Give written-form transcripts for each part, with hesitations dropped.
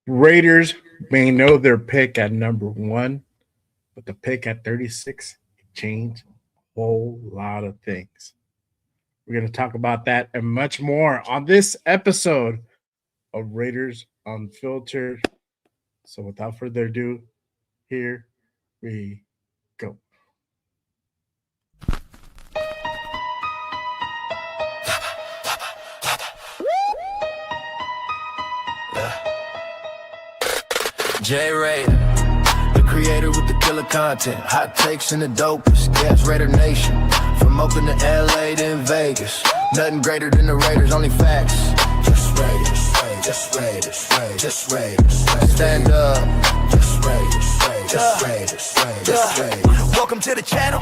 Raiders may know their pick at number one, but the pick at 36 changed a whole lot of things. We're going to talk about that and much more on this episode of Raiders Unfiltered. So without further ado, here we go. J Raider, the creator with the killer content, hot takes and the dopest. Gas Raider Nation, from Oakland to LA to in Vegas. Nothing greater than the Raiders, only facts. Just Raiders, just Raiders, just Raiders. Stand up. Just Raiders, just Raiders, just Raiders. Welcome to the channel.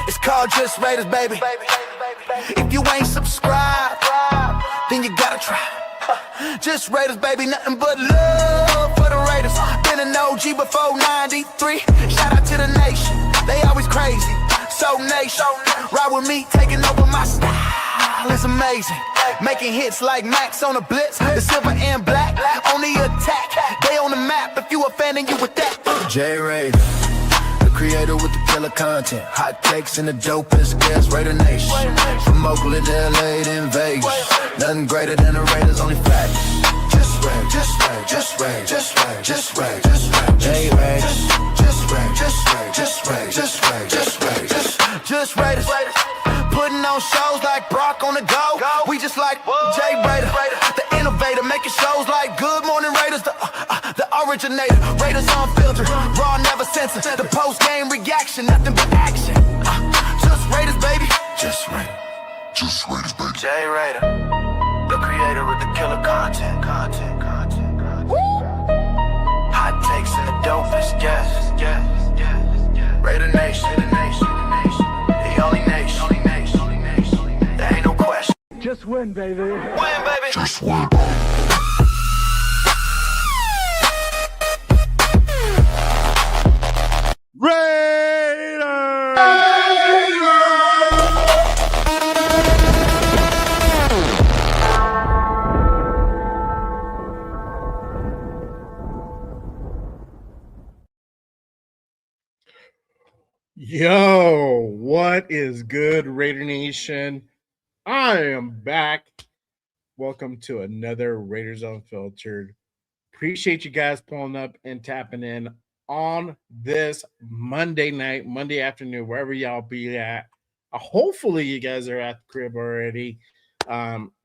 It's called Just Raiders, baby. If you ain't subscribed, then you gotta try. Just Raiders, baby, nothing but love for the Raiders. Been an OG before 93. Shout out to the nation, they always crazy. So nation, ride with me, taking over my style. It's amazing, making hits like Max on the blitz. The silver and black, on the attack. They on the map, if you a fan and you with that. J Raider, the creator with the killer content, hot takes and the dopest. Gas Raider Nation, from Oakland to LA to in Vegas. Nothing greater than the Raiders, only facts. Just Raiders, just Raiders, just Raiders, just Raiders, just Raiders, just Raiders, J Raiders, just Raiders, just Raiders, just Raiders, just Raiders, just Raiders. Putting on shows like Brock on the go. We just like J Raider, the innovator, making shows like Good Morning Raiders, the originator. Raiders Unfiltered, raw, never censored. The post game reaction, nothing but action. Just Raiders, baby. Just Raiders. Just Raiders, baby. J Raider, the creator with the killer content. Hot takes and the dopest, yes. Raider Nation, the only nation. There ain't no question. Just win, baby. Win, baby. Just win. Yo, what is good, Raider Nation? I am back. Welcome to another Raiders Unfiltered. Appreciate you guys pulling up and tapping in on this Monday night, Monday afternoon, wherever y'all be at. Hopefully, you guys are at the crib already.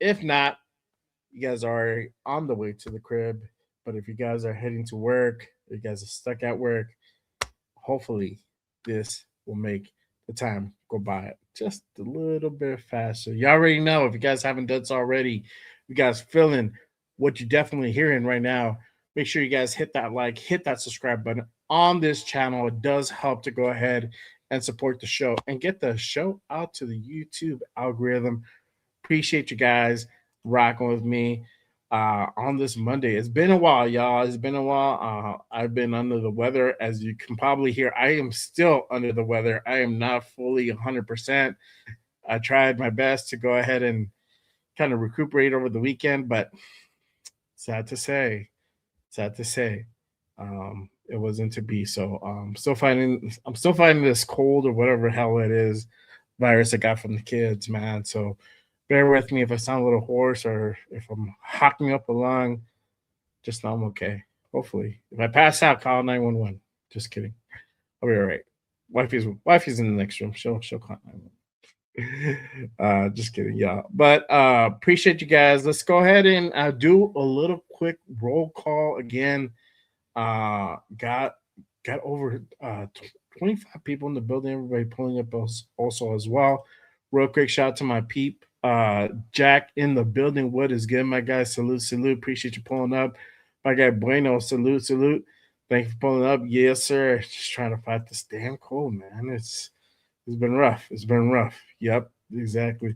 If not, you guys are on the way to the crib. But if you guys are heading to work, you guys are stuck at work, hopefully this will make the time go by just a little bit faster. You already know, if you guys haven't done so already, you guys feeling what you're definitely hearing right now, make sure you guys hit that like, hit that subscribe button on this channel. It does help to go ahead and support the show and get the show out to the YouTube algorithm. Appreciate you guys rocking with me on this Monday. It's been a while, y'all. It's been a while. I've been under the weather. As you can probably hear, I am still under the weather. I am not fully 100%. I tried my best to go ahead and kind of recuperate over the weekend, but sad to say, it wasn't to be. So I'm still fighting this cold or whatever the hell it is, virus I got from the kids, man. So bear with me if I sound a little hoarse or if I'm hocking up a lung. Just know I'm okay. Hopefully, if I pass out, call 911. Just kidding. I'll be all right. Wifey's in the next room. She'll call 911. Just kidding, yeah. But appreciate you guys. Let's go ahead and do a little quick roll call again. Got over 25 people in the building. Everybody pulling up also as well. Real quick shout out to my peep. Jack in the building. What is good, my guy? Salute. Appreciate you pulling up. My guy Bueno, salute. Thank you for pulling up. Yes, sir. Just trying to fight this damn cold, man. It's been rough. Yep, exactly.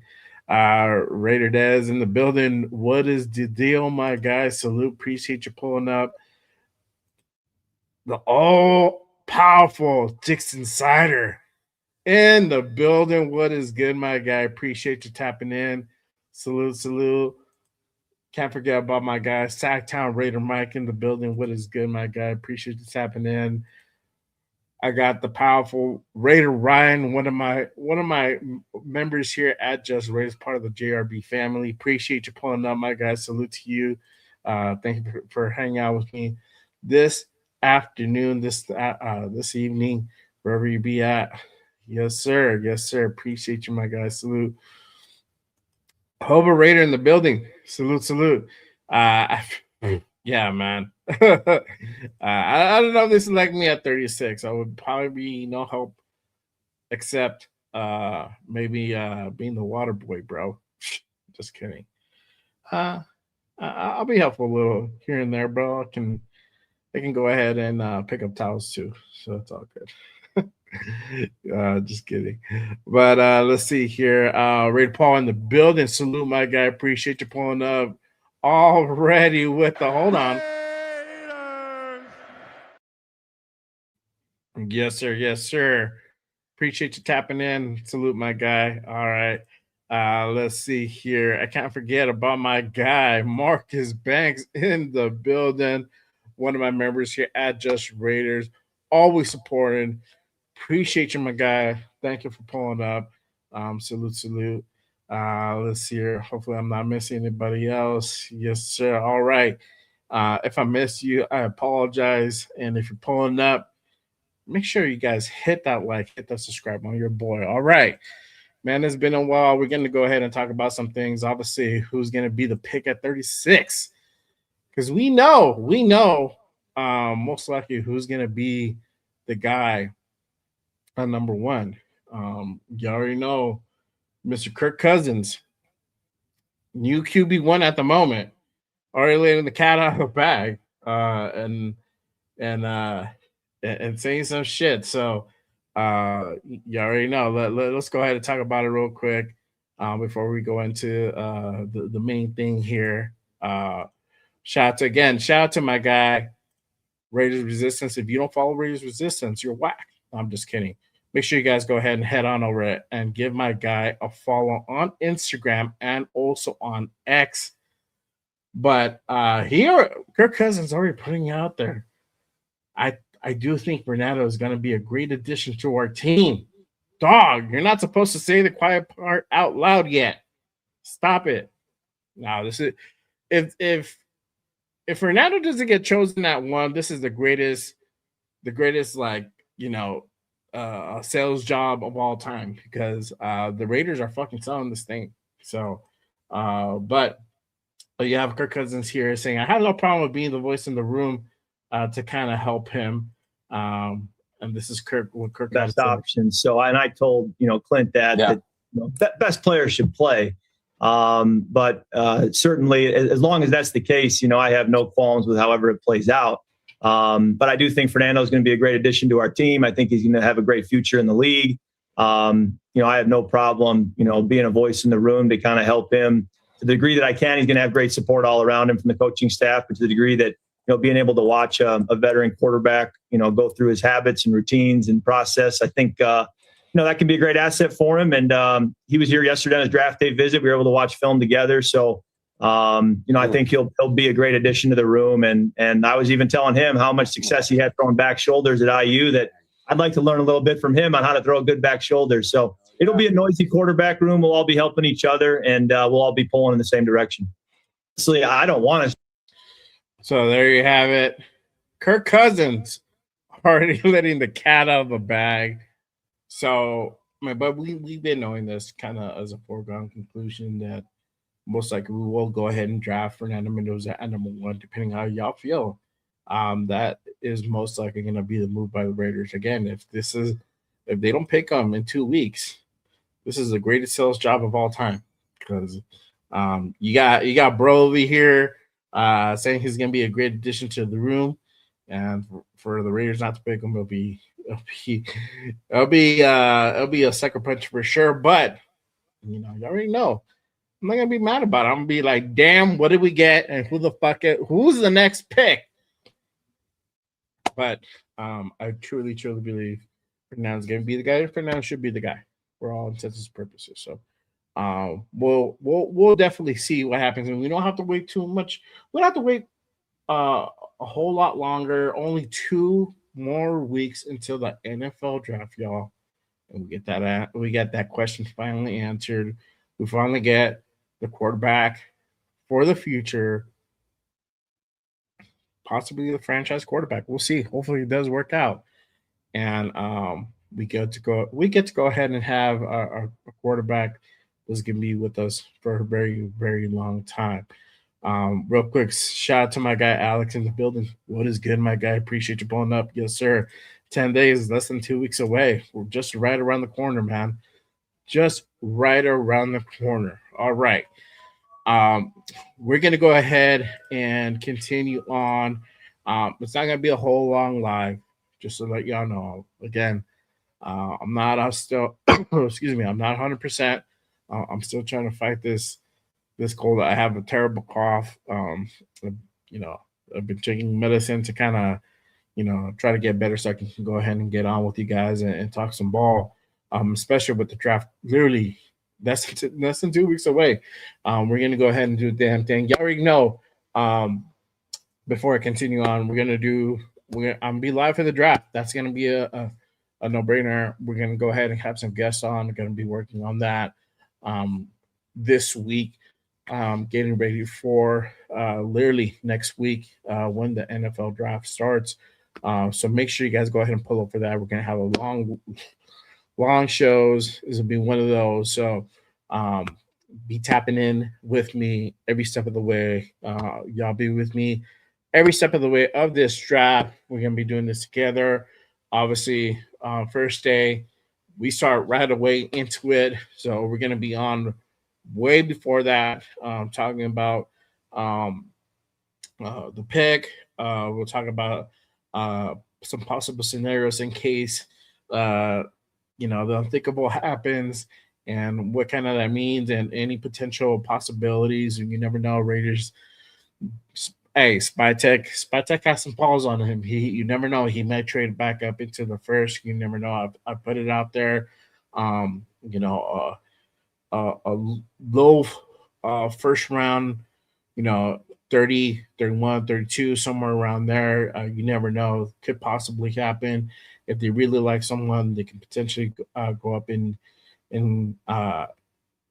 Raider Dez in the building. What is the deal, my guy? Salute. Appreciate you pulling up. The all-powerful Dixon Cider in the building. What is good, my guy? Appreciate you tapping in. Salute. Can't forget about my guy, Sacktown Raider Mike in the building. What is good, my guy? Appreciate you tapping in. I got the powerful Raider Ryan, one of my members here at Just Raiders, part of the JRB family. Appreciate you pulling up, my guy. Salute to you. Thank you for hanging out with me this afternoon, this evening, wherever you be at. Yes, sir. Yes, sir. Appreciate you, my guy. Salute. Hoba Raider in the building. Salute, salute. Yeah, man. I don't know if this is like me at 36. I would probably be no help except maybe being the water boy, bro. Just kidding. I'll be helpful a little here and there, bro. I can go ahead and pick up towels too, so it's all good. Just kidding. But let's see here. Ray Paul in the building. Salute, my guy. Appreciate you pulling up already with the hold on. Yes, sir. Yes, sir. Appreciate you tapping in. Salute, my guy. All right. Let's see here. I can't forget about my guy, Marcus Banks in the building. One of my members here at Just Raiders. Always supporting. Appreciate you, my guy. Thank you for pulling up. Salute, salute. Let's see here. Hopefully, I'm not missing anybody else. Yes, sir. All right. If I missed you, I apologize. And if you're pulling up, make sure you guys hit that like, hit that subscribe on your boy. All right. Man, it's been a while. We're going to go ahead and talk about some things. Obviously, who's going to be the pick at 36? Because we know, most likely who's going to be the guy at number one. You already know Mr. Kirk Cousins, new QB1 at the moment, already letting the cat out of the bag and saying some shit. So you already know. Let's go ahead and talk about it real quick before we go into the main thing here. Shout out to my guy, Raiders Resistance. If you don't follow Raiders Resistance, you're whack. I'm just kidding. Make sure you guys go ahead and head on over it and give my guy a follow on Instagram and also on X. But here, Kirk Cousins already putting out there. I do think Bernardo is going to be a great addition to our team. Dog, you're not supposed to say the quiet part out loud yet. Stop it. Now, this is if Fernando doesn't get chosen at one, this is the greatest like sales job of all time because the Raiders are fucking selling this thing. So, but you have Kirk Cousins here saying, I have no problem with being the voice in the room to kind of help him. And this is Kirk. What Kirk best option. So, and I told Clint that best players should play. But certainly, as long as that's the case, I have no qualms with however it plays out. But I do think Fernando is going to be a great addition to our team. I think he's going to have a great future in the league. I have no problem, being a voice in the room to kind of help him to the degree that I can. He's going to have great support all around him from the coaching staff, but to the degree that, being able to watch a veteran quarterback, go through his habits and routines and process, I think, that can be a great asset for him. And he was here yesterday on his draft day visit. We were able to watch film together. So, I think he'll be a great addition to the room. And I was even telling him how much success he had throwing back shoulders at IU that I'd like to learn a little bit from him on how to throw a good back shoulder. So it'll be a noisy quarterback room. We'll all be helping each other and we'll all be pulling in the same direction. Honestly, I don't want to. So there you have it. Kirk Cousins already letting the cat out of the bag. So, but we've been knowing this kind of as a foregone conclusion that most likely we will go ahead and draft Fernando Mendoza at number one, depending on how y'all feel. That is most likely going to be the move by the Raiders. Again, if they don't pick him in 2 weeks, this is the greatest sales job of all time because you got Bro over here saying he's going to be a great addition to the room, and for the Raiders not to pick him, it'll be a sucker punch for sure. But you already know. I'm not gonna be mad about it. I'm gonna be like, damn, what did we get? And who's the next pick? But I truly believe Fernando's gonna be the guy. Fernando should be the guy for all intents and purposes. So We'll definitely see what happens, and we don't have to wait too much. We don't have to wait a whole lot longer. Only 2 more weeks until the NFL draft, y'all, and we get that question finally answered. We finally get the quarterback for the future, possibly the franchise quarterback. We'll see. Hopefully, it does work out, and we get to go. We get to go ahead and have our quarterback was going to be with us for a very very long time. Real quick, shout out to my guy Alex in the building. What is good, my guy? Appreciate you pulling up. Yes, sir. 10 days, less than 2 weeks away. We're just right around the corner, man. Just right around the corner. All right. Um, we're gonna go ahead and continue on. It's not gonna be a whole long live, just to let y'all know. Again, I'm not. I'm still. excuse me. I'm not 100%. I'm still trying to fight this cold. I have a terrible cough. You know, I've been taking medicine to kind of, try to get better so I can go ahead and get on with you guys and talk some ball. Especially with the draft, literally less than 2 weeks away. We're gonna go ahead and do the damn thing. Y'all already know. Um, Before I continue on, I'm gonna be live for the draft. That's gonna be a no brainer. We're gonna go ahead and have some guests on. We're gonna be working on that um, this week. Getting ready for literally next week when the NFL draft starts. So make sure you guys go ahead and pull up for that. We're gonna have a long shows. This will be one of those. So um, be tapping in with me every step of the way. Y'all be with me every step of the way of this draft. We're gonna be doing this together. Obviously, first day we start right away into it. So we're gonna be on way before that, talking about um, the pick. We'll talk about some possible scenarios in case uh, the unthinkable happens and what kind of that means and any potential possibilities. And you never know, Raiders. Hey, Spytech has some balls on him. You never know. He might trade back up into the first. You never know. I put it out there. A low first round, 30, 31, 32, somewhere around there. You never know. Could possibly happen. If they really like someone, they can potentially go up and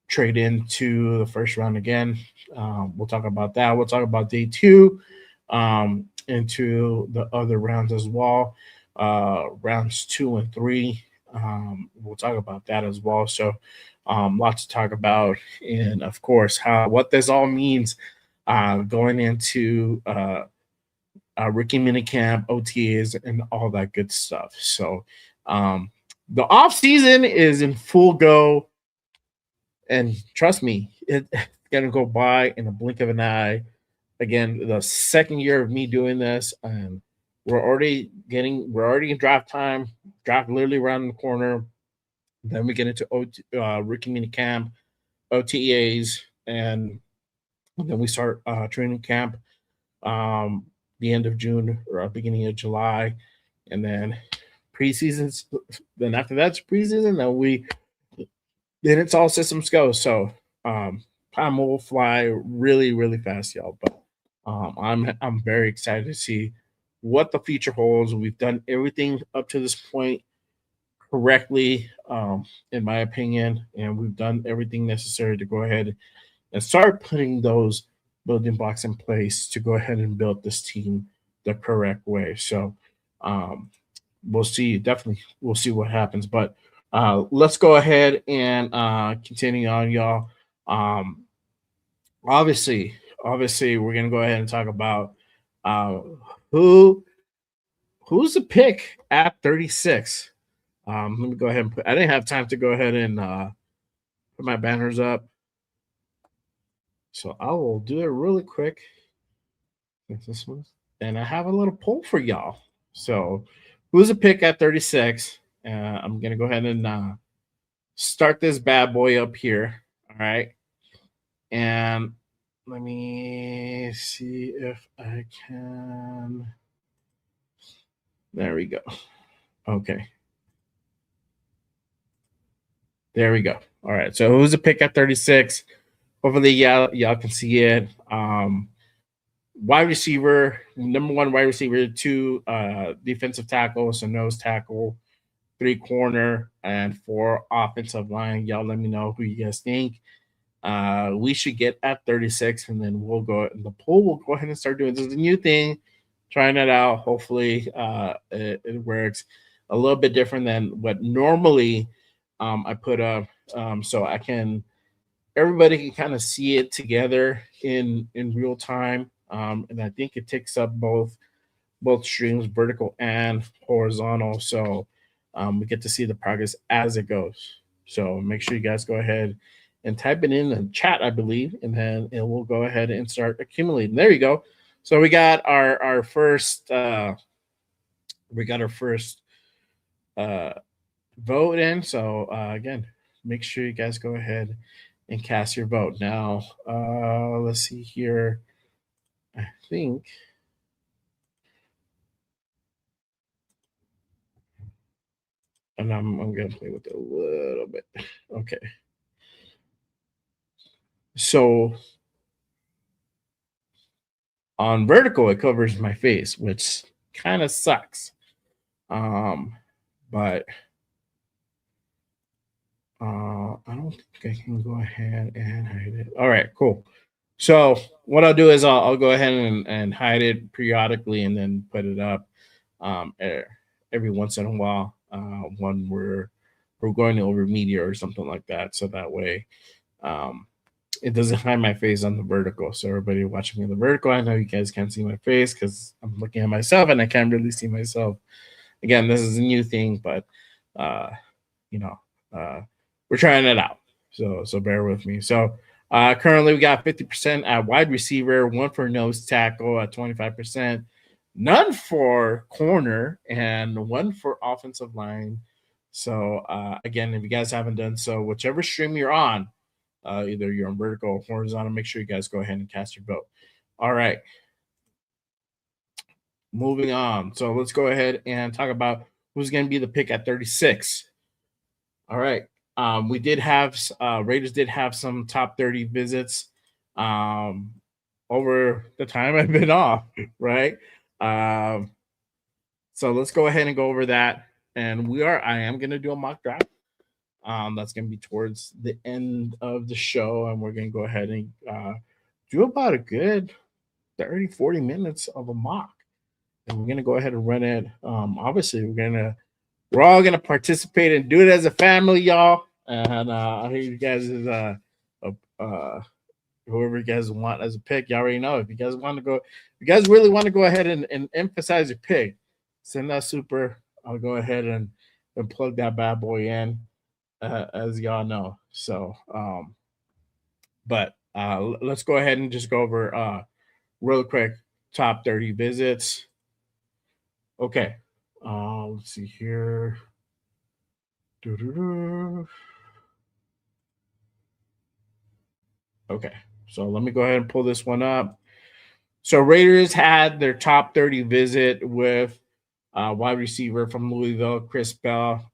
trade into the first round again. We'll talk about that. We'll talk about day two into the other rounds as well. Rounds 2 and 3. We'll talk about that as well. So, lots to talk about, and of course, what this all means going into rookie minicamp, OTAs, and all that good stuff. So, the off season is in full go, and trust me, it's gonna go by in a blink of an eye. Again, the second year of me doing this, and we're already in draft time. Draft literally around the corner. Then we get into rookie mini camp, OTAs, and then we start training camp the end of June or beginning of July, and then preseasons. Then after that's preseason, then it's all systems go. So time will fly really really fast, y'all. But I'm very excited to see what the future holds. We've done everything up to this point correctly, in my opinion, and we've done everything necessary to go ahead and start putting those building blocks in place to go ahead and build this team the correct way. So we'll see. Definitely, we'll see what happens. But let's go ahead and continue on, y'all. Um, obviously, we're gonna go ahead and talk about uh, who who's the pick at 36. Let me go ahead and I didn't have time to go ahead and put my banners up, so I will do it really quick. This one, and I have a little poll for y'all. So, who's a pick at 36? I'm gonna go ahead and start this bad boy up here. All right, and let me see if I can. There we go. Okay. There we go. All right. So who's a pick at 36? Hopefully, y'all can see it. Wide receiver, number one wide receiver, two defensive tackles, so nose tackle, three corner, and four offensive line. Y'all let me know who you guys think. We should get at 36, and then we'll go in the poll. We'll go ahead and start doing this. Is a new thing, trying it out. Hopefully, it works a little bit different than what normally I put up, so I can everybody can kind of see it together in real time. And I think it takes up both streams, vertical and horizontal. So we get to see the progress as it goes. So make sure you guys go ahead and type it in the chat, I believe, and then it will go ahead and start accumulating. There you go. So we got our first uh, vote in. So again, make sure you guys go ahead and cast your vote. Now, let's see here. I think. And I'm gonna play with it a little bit. Okay. So on vertical, it covers my face, which kind of sucks. But I don't think I can go ahead and hide it. All right, cool. So what I'll do is I'll go ahead and hide it periodically and then put it up every once in a while when we're going over media or something like that. So that way um, it doesn't hide my face on the vertical. So everybody watching me on the vertical, I know you guys can't see my face because I'm looking at myself and I can't really see myself. Again, this is a new thing, but uh, you know, uh, we're trying it out. So bear with me. So currently we got 50% at wide receiver, one for nose tackle at 25%, none for corner, and one for offensive line. So again, if you guys haven't done so, whichever stream you're on, either you're on vertical or horizontal, make sure you guys go ahead and cast your vote. All right. Moving on. So let's go ahead and talk about who's going to be the pick at 36. All right. We did have Raiders did have some top 30 visits over the time I've been off, right? So let's go ahead and go over that. And I am gonna do a mock draft. That's gonna be towards the end of the show, and we're gonna go ahead and do about a good 30, 40 minutes of a mock. And we're gonna go ahead and run it. Obviously, we're all gonna participate and do it as a family, y'all. And I hear you guys is whoever you guys want as a pick. You already know. If you guys want to go, if you guys really want to go ahead and emphasize your pick, send that super. I'll go ahead and plug that bad boy in, as y'all know. So, but let's go ahead and just go over real quick top 30 visits. Okay, let's see here. Doo-doo-doo. Okay, so let me go ahead and pull this one up. So Raiders had their top 30 visit with wide receiver from Louisville, Chris Bell.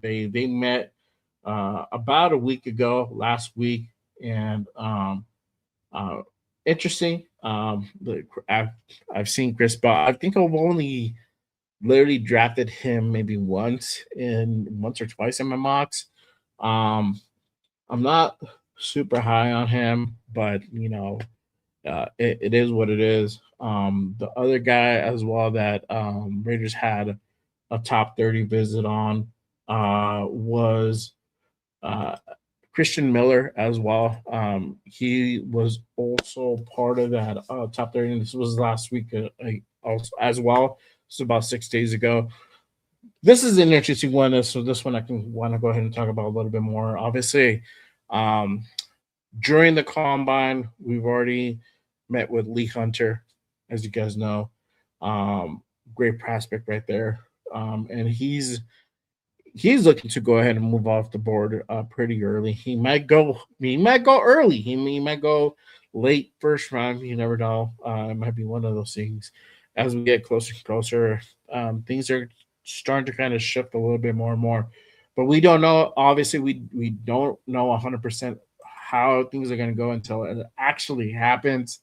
They met about a week ago, last week, and interesting. I've seen Chris Bell. I think I've only literally drafted him maybe once or twice in my mocks. I'm not super high on him, but it is what it is. The other guy as well that Raiders had a top 30 visit on was Christian Miller as well. He was also part of that top 30. And this was last week also, as well. This was about 6 days ago. This is an interesting one. So this one I can want to go ahead and talk about a little bit more. Obviously, during the combine, we've already met with Lee Hunter, as you guys know. Great prospect right there. And he's looking to go ahead and move off the board pretty early. He might go early. He might go late first round. You never know. It might be one of those things. As we get closer and closer, things are starting to kind of shift a little bit more and more. but we don't know. Obviously, we don't know 100% how things are going to go until it actually happens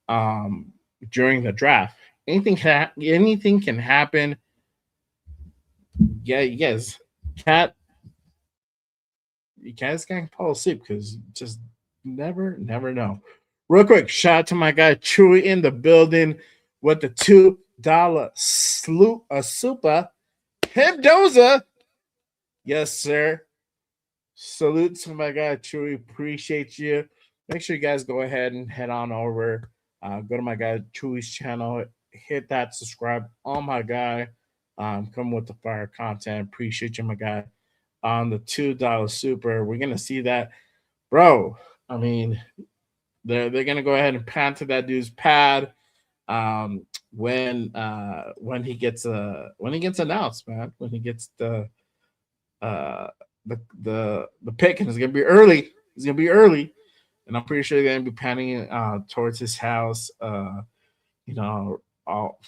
um, during the draft. Anything can happen. Yeah, yes, cat you guys can't fall asleep because just never know. Real quick, shout out to my guy Chewy in the building with the $2 super Hipdoza. Yes, sir. Salute to my guy Chewy. Appreciate you. Make sure you guys go ahead and head on over. Go to my guy Chewy's channel. Hit that subscribe on my guy. Come with the fire content. Appreciate you, my guy. On the $2 super, we're gonna see that, bro. I mean, they're gonna go ahead and pan to that dude's pad when he gets announced, man. When he gets uh the pick, and it's gonna be early. It's gonna be early, and I'm pretty sure they're gonna be panning towards his house. You know, all,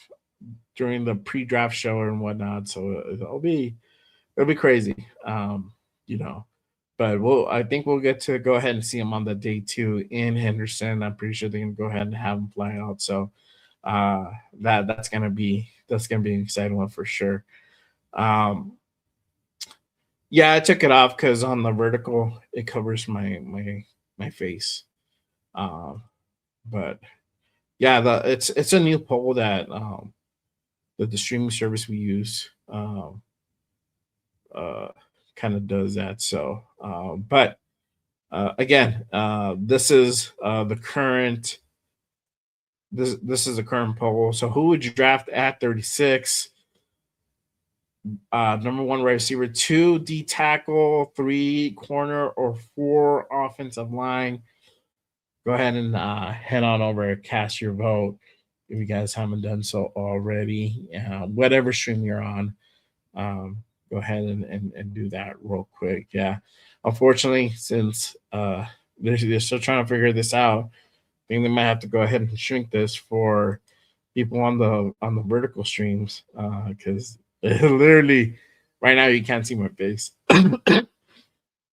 during the pre-draft show and whatnot. So it'll be crazy. You know, but I think we'll get to go ahead and see him on the day 2 in Henderson. I'm pretty sure they're gonna go ahead and have him fly out. So that's gonna be an exciting one for sure. Um, yeah, I took it off because on the vertical it covers my face. Um, but yeah, it's a new pole that the streaming service we use uh kind of does that. So, but again, this is the current. This is the current poll. So, who would you draft at 36? Number 1 wide receiver, 2 D tackle, 3 corner, or 4 offensive line. Go ahead and head on over and cast your vote if you guys haven't done so already. Whatever stream you're on, go ahead and do that real quick. Yeah, unfortunately, since they're still trying to figure this out, I think they might have to go ahead and shrink this for people on the vertical streams because literally right now you can't see my face.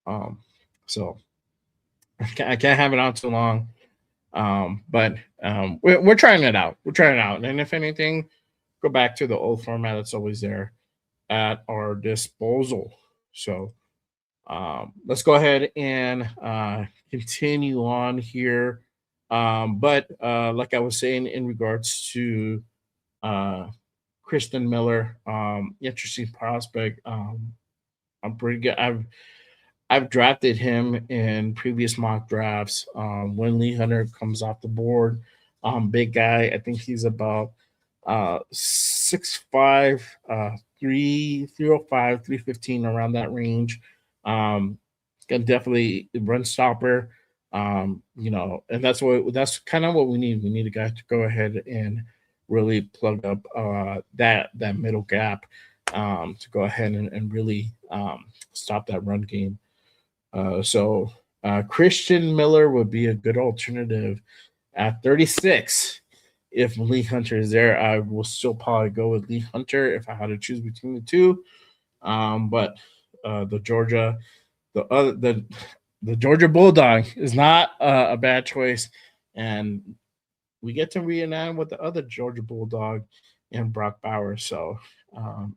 um, so I can't have it on too long. But we're trying it out. We're trying it out, and if anything, go back to the old format that's always there at our disposal. So let's go ahead and continue on here. But like I was saying, in regards to uh, Kristen Miller, interesting prospect. I'm pretty good. I've drafted him in previous mock drafts. When Lee Hunter comes off the board, big guy. I think he's about 6'5", 305, 315 around that range. Can definitely run stopper. And that's kind of what we need. We need a guy to go ahead and really plug up that middle gap to go ahead and really stop that run game. So Christian Miller would be a good alternative at 36. If Lee Hunter is there, I will still probably go with Lee Hunter if I had to choose between the two. But the the Georgia Bulldog is not a bad choice, and we get to reunite with the other Georgia Bulldog and Brock Bowers. So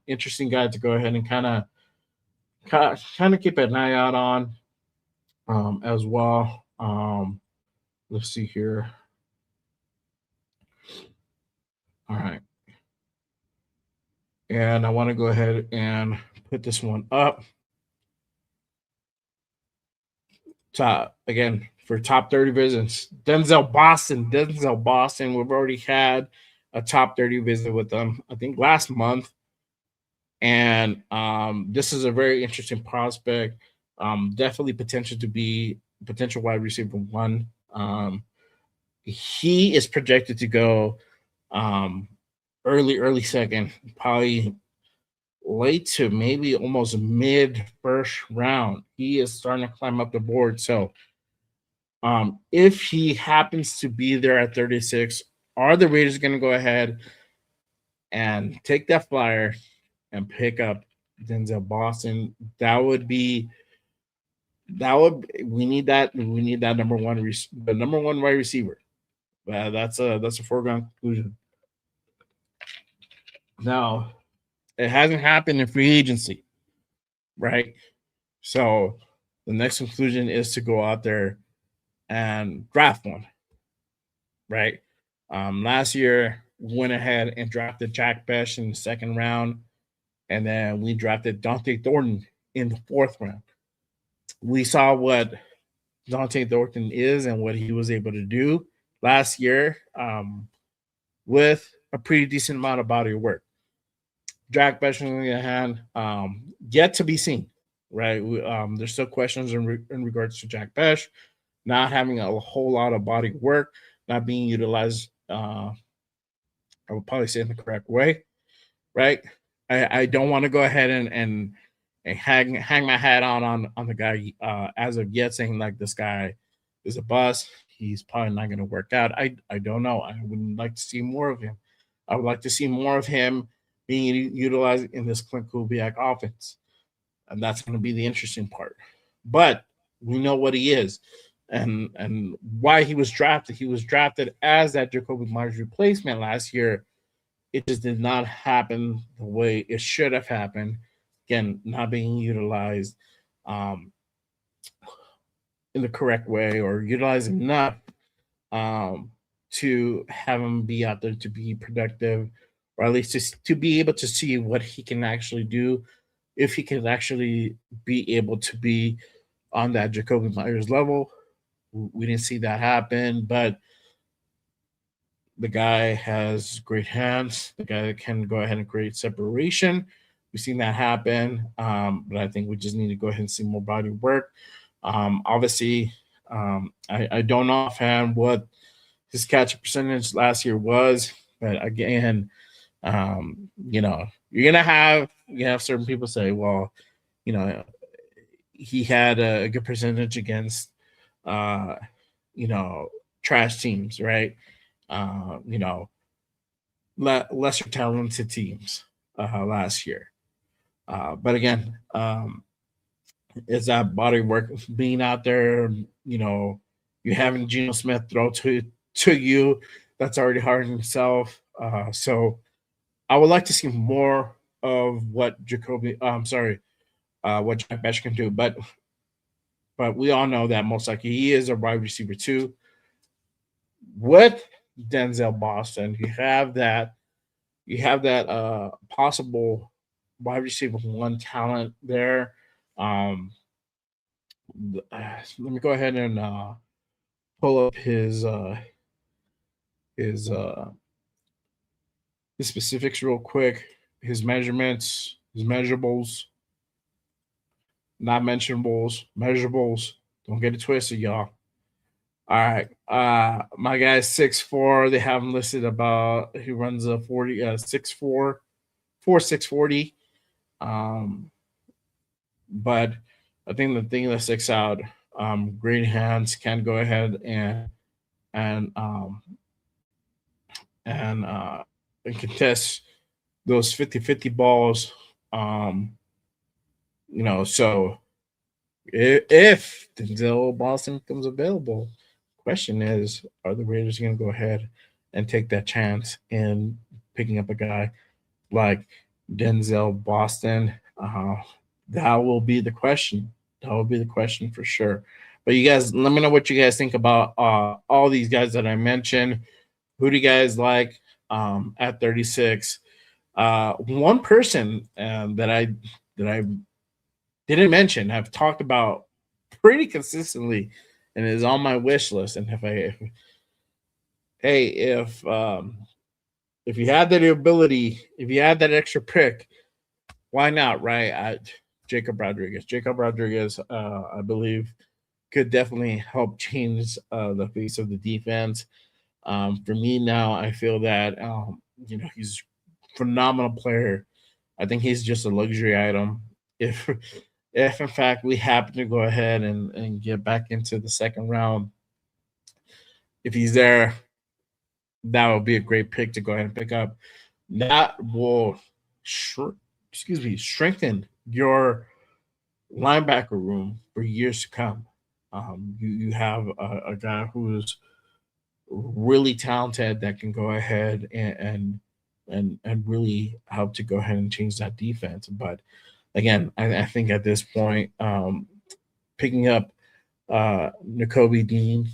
interesting guy to go ahead and kind of keep an eye out on as well. Let's see here. All right. And I want to go ahead and put this one up. Top again for top 30 visits. Denzel Boston. We've already had a top 30 visit with them, I think last month. And this is a very interesting prospect. Definitely potential wide receiver 1. He is projected to go early second, probably late to maybe almost mid first round. He is starting to climb up the board. So if he happens to be there at 36, are the Raiders going to go ahead and take that flyer and pick up Denzel Boston. We need that. We need that the number one wide receiver. That's a foregone conclusion. Now, it hasn't happened in free agency, right? So the next conclusion is to go out there and draft one, right? Last year, we went ahead and drafted Jack Besh in the second round, and then we drafted Dante Thornton in the fourth round. We saw what Dante Thornton is and what he was able to do last year with a pretty decent amount of body of work. Jack Besh, on the other hand, yet to be seen, right? There's still questions in regards to Jack Besh not having a whole lot of body work, not being utilized. I would probably say in the correct way, right? I don't want to go ahead and hang my hat on the guy as of yet, saying like this guy is a bust. He's probably not going to work out. I don't know. I would like to see more of him. I would like to see more of him being utilized in this Clint Kubiak offense, and that's going to be the interesting part. But we know what he is, and why he was drafted. He was drafted as that Jacoby Myers replacement last year. It just did not happen the way it should have happened. Again, not being utilized um, in the correct way or utilized enough um, to have him be out there to be productive, or at least to be able to see what he can actually do, if he can actually be able to be on that Jacoby Myers level. We didn't see that happen, but the guy has great hands. The guy can go ahead and create separation. We've seen that happen, but I think we just need to go ahead and see more body work. Obviously, I don't know offhand what his catch percentage last year was, but again, you have certain people say, well, you know, he had a good percentage against, uh, you know, trash teams, right? Uh, you know, lesser talented teams last year. But again, is that body work being out there? You know, you having Geno Smith throw to you that's already hard himself. So I would like to see more of what what Jack Besh can do. But we all know that most likely he is a wide receiver too. With Denzel Boston, you have that possible wide receiver one talent there. Um, let me go ahead and pull up his uh, his specifics real quick. His measurements, his measurables, not mentionables, measurables. Don't get it twisted, y'all. All right. My guy's 6'4". They have him listed about he runs a 40 6'4", 640. Um, but I think the thing that sticks out, great hands, can go ahead and um and uh and contest those 50-50 balls. Um, so if Denzel Boston comes available, question is, are the Raiders going to go ahead and take that chance in picking up a guy like Denzel Boston? That will be the question. That will be the question for sure. But you guys, let me know what you guys think about all these guys that I mentioned. Who do you guys like at 36? One person that I didn't mention, have talked about pretty consistently, and is on my wish list. And hey, if you had that ability, if you had that extra pick, why not, right? Jacob Rodriguez. Jacob Rodriguez, I believe, could definitely help change the face of the defense. For me now, I feel that he's a phenomenal player. I think he's just a luxury item. If if in fact we happen to go ahead and get back into the second round, if he's there, that would be a great pick to go ahead and pick up. That will strengthen your linebacker room for years to come. You have a guy who's really talented that can go ahead and really help to go ahead and change that defense. But again, I think at this point, picking up N'Kobe Dean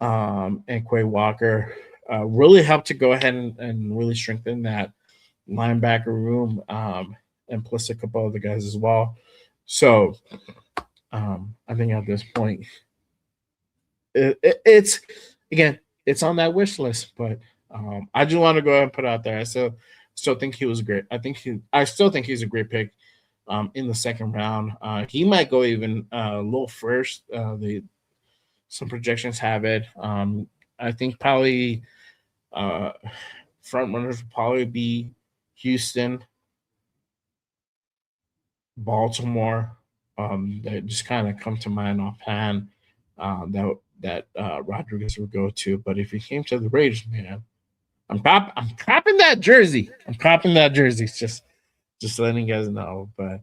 and Quay Walker really helped to go ahead and really strengthen that linebacker room, and plus a couple other guys as well. So I think at this point, it's again, it's on that wish list. But I just want to go ahead and put it out there. I still think he was great. I still think he's a great pick in the second round. He might go even a little first. Some projections have it. I think probably front runners will probably be Houston, Baltimore. That just kind of come to mind offhand. That Rodriguez would go to. But if he came to the Raiders, man, I'm copping that jersey. I'm copping that jersey. It's just letting you guys know. But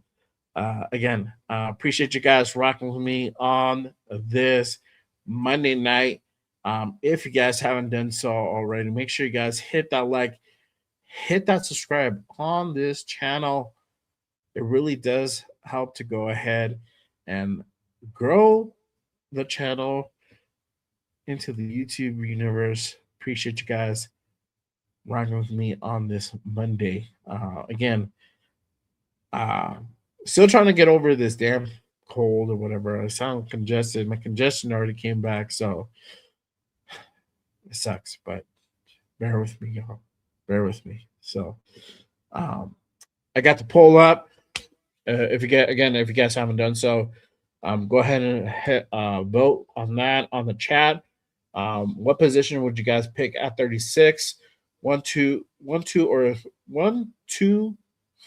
again, appreciate you guys rocking with me on this Monday night. If you guys haven't done so already, make sure you guys hit that like, hit that subscribe on this channel. It really does help to go ahead and grow the channel into the YouTube universe. Appreciate you guys rocking with me on this Monday. Again, still trying to get over this damn cold or whatever. I sound congested. My congestion already came back, so it sucks. But bear with me, y'all. Bear with me. So, I got the poll up. If you guys haven't done so, go ahead and hit, vote on that on the chat. What position would you guys pick at 36? 1, 2, 1, 2, or 1, 2,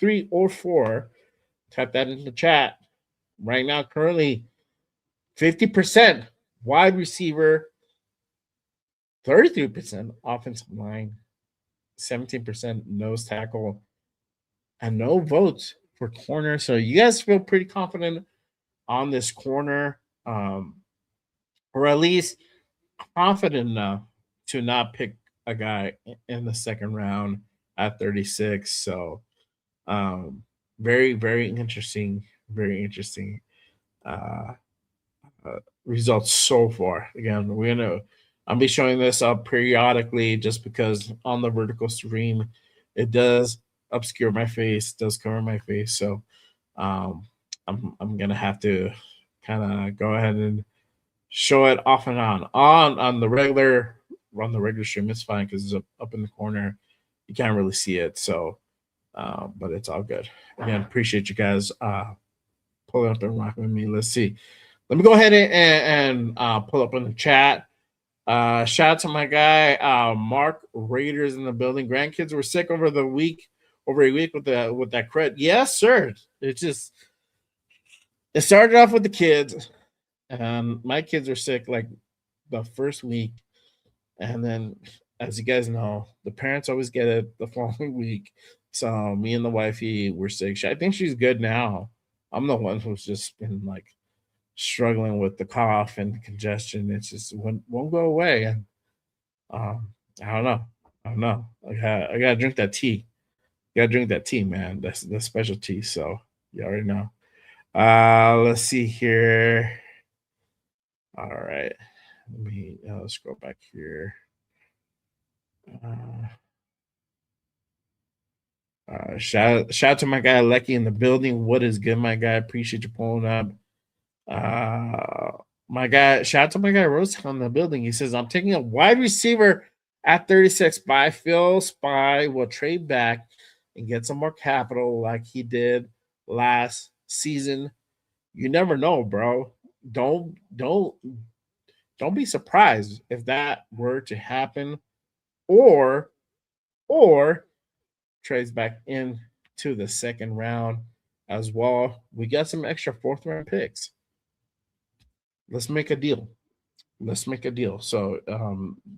3, or 4? Type that in the chat. Right now, currently 50% wide receiver, 33% offensive line, 17% nose tackle, and no votes for corner. So you guys feel pretty confident on this corner, or at least confident enough to not pick a guy in the second round at 36. So very, very interesting. Very interesting results so far. Again, I'll be showing this up periodically just because on the vertical stream it does obscure my face, does cover my face. So I'm gonna have to kind of go ahead and show it off and on the regular stream. It's fine because it's up in the corner. You can't really see it. So but it's all good. Again, appreciate you guys pulling up and rocking with me. Let's see. Let me go ahead and pull up in the chat. Shout out to my guy Mark. Raiders in the building. Grandkids were sick over a week with that cred. Yes, sir. It started off with the kids, and my kids were sick like the first week, and then, as you guys know, the parents always get it the following week. So me and the wifey were sick. I think she's good now. I'm the one who's just been like struggling with the cough and the congestion. It's just won't go away. And I don't know. I gotta drink that tea. Gotta drink that tea, man. That's the special tea. So you already know. Let's see here. All right. Let me scroll back here. Shout out to my guy Lecky in the building. What is good, my guy? Appreciate you pulling up. My guy, shout out to my guy Rose in the building. He says, I'm taking a wide receiver at 36, but I feel Spy will trade back and get some more capital like he did last season. You never know, bro. Don't be surprised if that were to happen, or trades back into the second round as well. We got some extra fourth round picks. Let's make a deal. So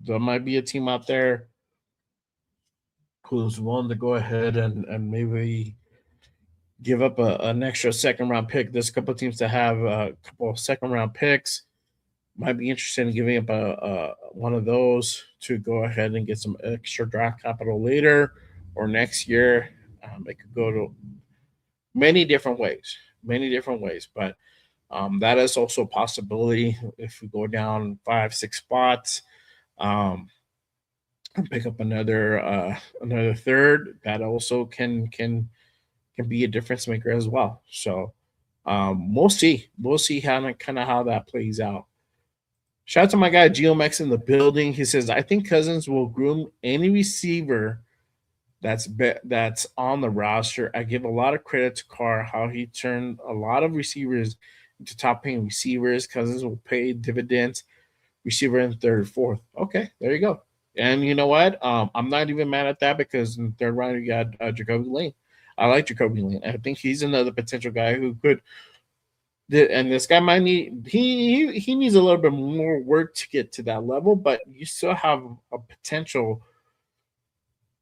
there might be a team out there who's willing to go ahead and maybe give up an extra second round pick. There's a couple of teams that have a couple of second round picks. Might be interested in giving up a one of those to go ahead and get some extra draft capital later or next year. It could go to many different ways, but that is also a possibility if we go down 5, 6 spots. Um, and pick up another third that also can be a difference maker as well. So we'll see. We'll see how kind of how that plays out. Shout out to my guy GeoMex in the building. He says, I think Cousins will groom any receiver that's on the roster. I give a lot of credit to Carr, how he turned a lot of receivers into top paying receivers. Cousins will pay dividends, receiver in third, fourth. Okay, there you go. And you know what? I'm not even mad at that because in the third round you got Jacoby Lane. I like Jacoby Lane. I think he's another potential guy who could. And this guy might need he needs a little bit more work to get to that level, but you still have a potential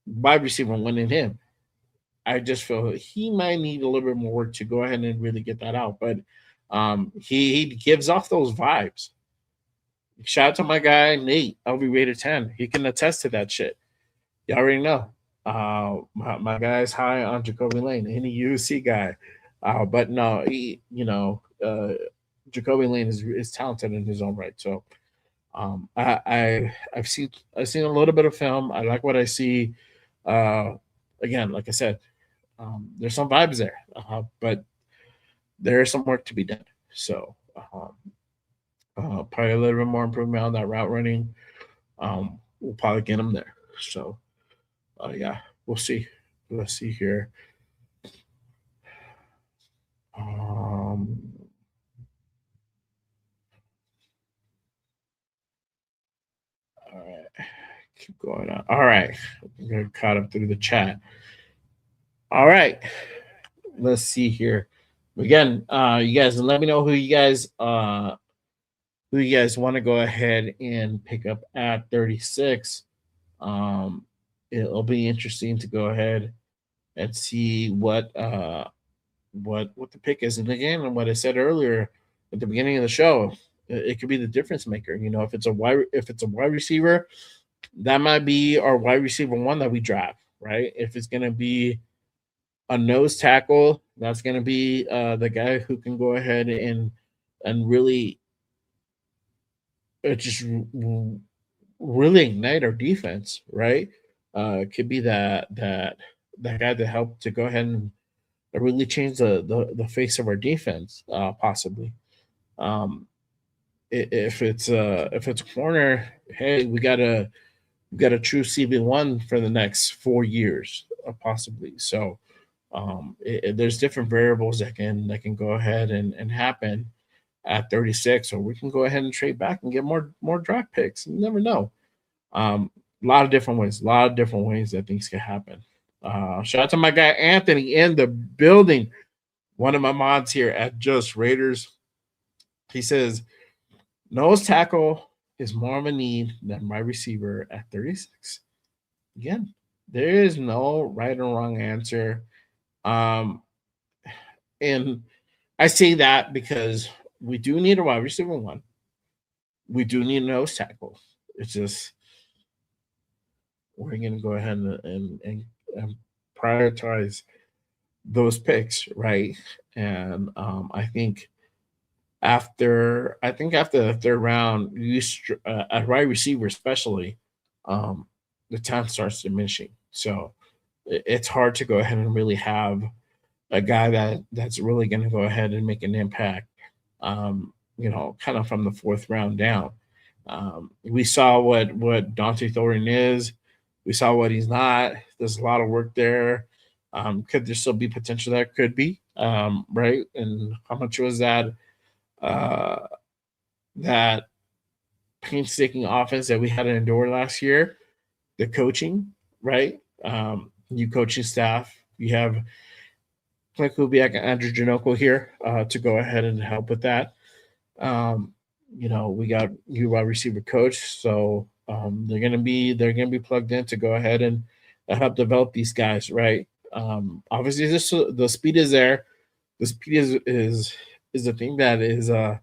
wide receiver winning him. I just feel he might need a little bit more work to go ahead and really get that out. But he gives off those vibes. Shout out to my guy Nate, LV rated 10. He can attest to that shit. You already know. My guy's high on Jacoby Lane, any UC guy. But no, Jacoby Lane is talented in his own right. So I've seen a little bit of film. I like what I see. Again, like I said, there's some vibes there, but there is some work to be done. So probably a little bit more improvement on that route running. We'll probably get him there. So yeah, we'll see. Let's see here. All right, keep going on. All right, we're gonna caught up through the chat. All right, let's see here. Again, you guys let me know who you guys want to go ahead and pick up at 36. It'll be interesting to go ahead and see what the pick is. And again, and what I said earlier at the beginning of the show, it could be the difference maker. You know, if it's a wide receiver, that might be our wide receiver one that we draft, right? If it's gonna be a nose tackle, that's gonna be the guy who can go ahead and really just really ignite our defense, right? It could be that guy that helped to go ahead and really change the face of our defense, possibly. If it's a corner, hey, we got a true CB1 for the next 4 years, possibly. So there's different variables that can go ahead and happen at 36, or we can go ahead and trade back and get more draft picks. You never know. A lot of different ways that things can happen. Shout out to my guy Anthony in the building, one of my mods here at Just Raiders. He says nose tackle is more of a need than wide receiver at 36. Again, there is no right or wrong answer. And I say that because we do need a wide receiver one. We do need a nose tackle. It's just we're going to go ahead and prioritize those picks, right? And I think after the third round, at wide receiver especially, the time starts diminishing. So it's hard to go ahead and really have a guy that's really going to go ahead and make an impact. Kind of from the fourth round down. We saw what Dante Thorin is. We saw what he's not. There's a lot of work there. Could there still be potential there? Could be, right? And how much was that that painstaking offense that we had to endure last year? The coaching, right? New coaching staff. You have Clint Kubiak and Andrew Janoko here to go ahead and help with that. We got new wide receiver coach, so they're gonna be plugged in to go ahead and help develop these guys, right? Obviously, the speed is there. The speed is the thing that is uh,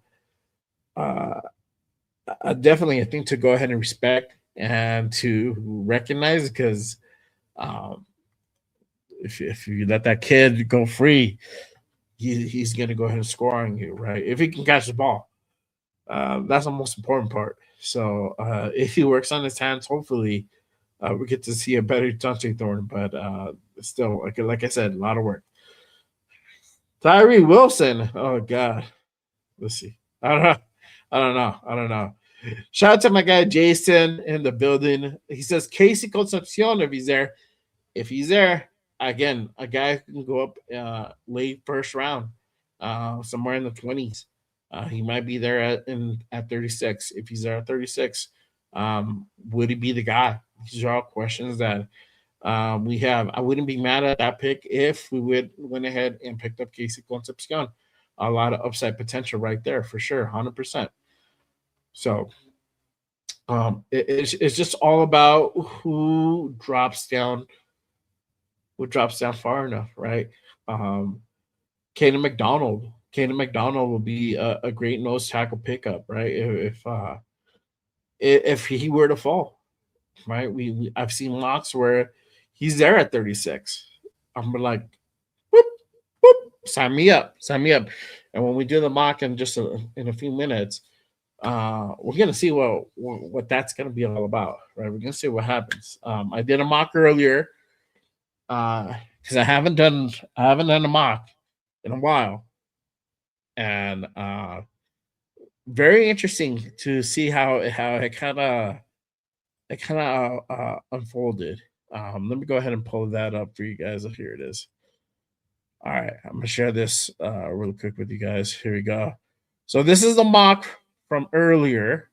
definitely a thing to go ahead and respect and to recognize because um, if you let that kid go free, he's going to go ahead and score on you, right? If he can catch the ball, that's the most important part. So if he works on his hands, hopefully we get to see a better Dante Thorne. But still, like I said, a lot of work. Tyree Wilson. Oh God. Let's see. I don't know. I don't know. I don't know. Shout out to my guy Jason in the building. He says Casey Concepcion if he's there. If he's there, again, a guy who can go up late first round, somewhere in the 20s. He might be there at 36. If he's there at 36, would he be the guy? These are all questions that we have. I wouldn't be mad at that pick if we went ahead and picked up Casey Concepcion. A lot of upside potential right there for sure, 100%. So it's just all about who drops down far enough, right? Um, Caden McDonald. Caden McDonald will be a great nose tackle pickup, right? If he were to fall, right? I've seen mocks where he's there at 36. I'm like, whoop, whoop, sign me up. And when we do the mock in in a few minutes, we're gonna see what that's gonna be all about, right? We're gonna see what happens. I did a mock earlier because I haven't done a mock in a while, and very interesting to see how it kind of unfolded. Let me go ahead and pull that up for you guys. Oh, here it is. All right, I'm gonna share this real quick with you guys. Here we go. So this is the mock from earlier.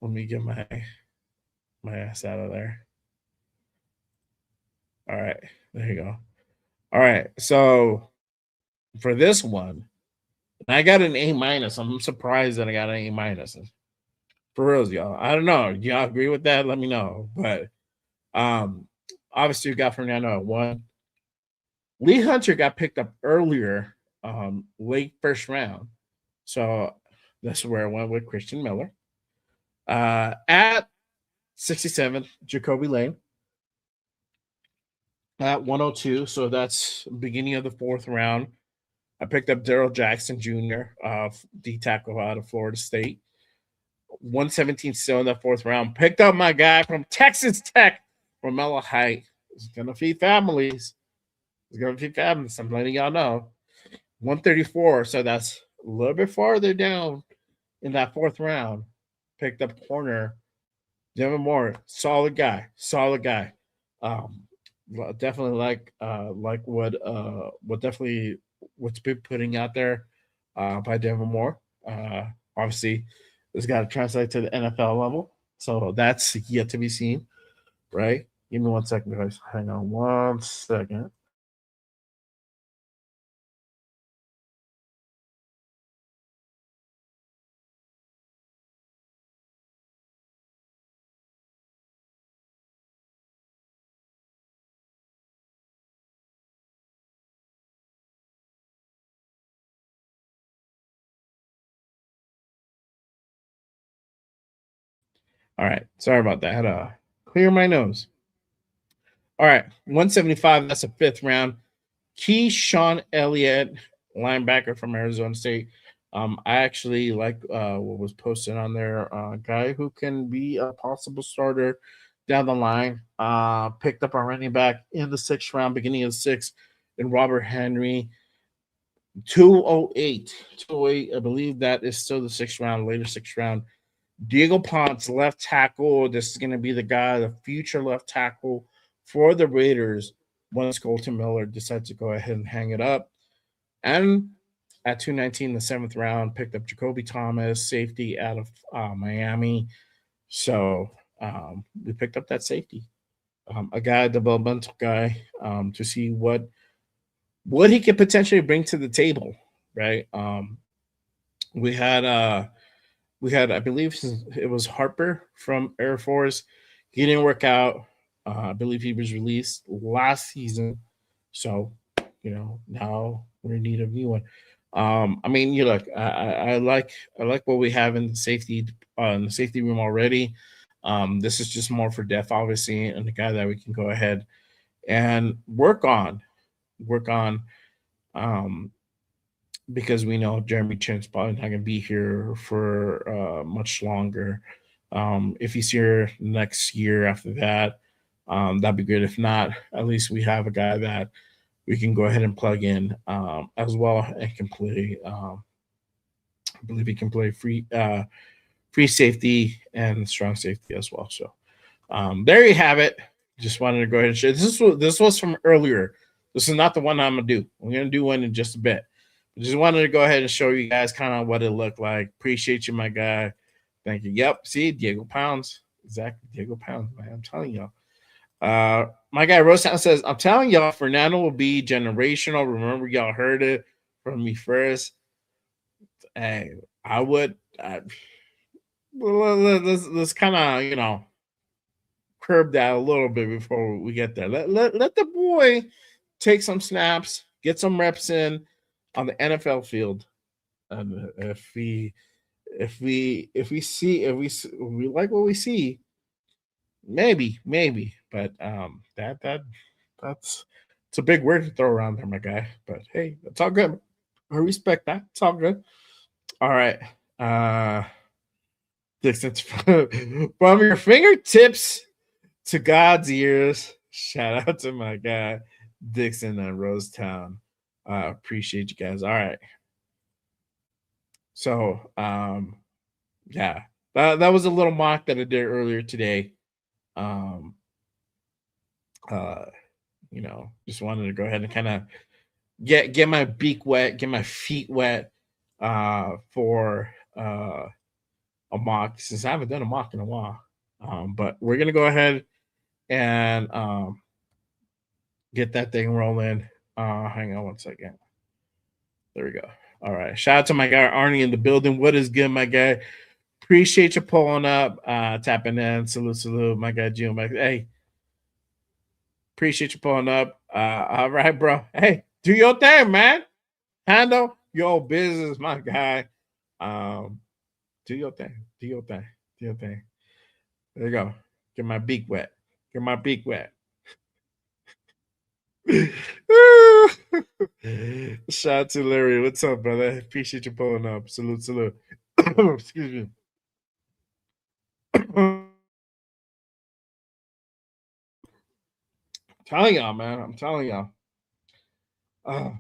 Let me get my ass out of there. All right, there you go. All right, so for this one, I got an A minus. I'm surprised that I got an A minus. For reals, y'all. I don't know. Do y'all agree with that? Let me know. But um, obviously, we got Fernando at 1. Lee Hunter got picked up earlier, late first round. So that's where I went with Christian Miller. At 67, Jacoby Lane. At 102, so that's beginning of the 4th round. I picked up Daryl Jackson Jr., D tackle out of Florida State. 117 still in that 4th round. Picked up my guy from Texas Tech, Romello Height. He's going to feed families. He's going to feed families. I'm letting y'all know. 134, so that's a little bit farther down in that 4th round. Picked up corner Devin Moore. Solid guy. Solid guy. Definitely like what definitely what's been putting out there by Devin Moore. Obviously, it's got to translate to the NFL level, so that's yet to be seen, right? Give me 1 second, guys. Hang on 1 second. All right, sorry about that. I had to clear my nose. All right, 175. That's a 5th round. Keyshawn Elliott, linebacker from Arizona State. I actually like what was posted on there. Guy who can be a possible starter down the line. Picked up a running back in the 6th round, beginning of the 6th, and Robert Henry. 208. 208. I believe that is still the 6th round, later 6th round. Diego Ponce, left tackle. This is going to be the guy, the future left tackle for the Raiders once Colton Miller decides to go ahead and hang it up. And at 219, the 7th round, picked up Jacoby Thomas, safety out of Miami. So we picked up that safety. A guy, a developmental guy, to see what he could potentially bring to the table, right? We had I believe it was Harper from Air Force. He didn't work out. I believe he was released last season, so now we're in need of a new one. I mean, you look, I like what we have in the safety room already. This is just more for depth, obviously, and the guy that we can go ahead and work on. Um, because we know Jeremy Chin's probably not going to be here for much longer. If he's here next year after that, that'd be good. If not, at least we have a guy that we can go ahead and plug in as well and can play. I believe he can play free safety and strong safety as well. So there you have it. Just wanted to go ahead and share. This was from earlier. This is not the one I'm gonna do. I'm gonna do one in just a bit. Just wanted to go ahead and show you guys kind of what it looked like. Appreciate you, my guy. Thank you. Yep. See, Diego Pounds. Exactly. Diego Pounds, man. I'm telling y'all. My guy Roseanne says, I'm telling y'all, Fernando will be generational. Remember, y'all heard it from me first. Hey, I would let's kind of, curb that a little bit before we get there. Let the boy take some snaps, get some reps in on the NFL field. And if we like what we see, maybe, but that's it's a big word to throw around there, my guy. But hey, that's all good. I respect that. It's all good. All right. Distance from your fingertips to God's ears. Shout out to my guy Dixon and Rosetown. Appreciate you guys. All right. So yeah, that was a little mock that I did earlier today. Um just wanted to go ahead and kind of get my beak wet, get my feet wet for a mock since I haven't done a mock in a while. But we're gonna go ahead and get that thing rolling. Hang on one second. There we go. All right. Shout out to my guy Arnie in the building. What is good, my guy? Appreciate you pulling up, tapping in. Salute, my guy Jim. Hey, appreciate you pulling up. All right, bro. Hey, do your thing, man. Handle your business, my guy. Do your thing. Do your thing. Do your thing. There you go. Get my beak wet. Get my beak wet. Shout out to Larry. What's up, brother? Appreciate you pulling up. Salute. Excuse me. Telling y'all, man. I'm telling y'all. All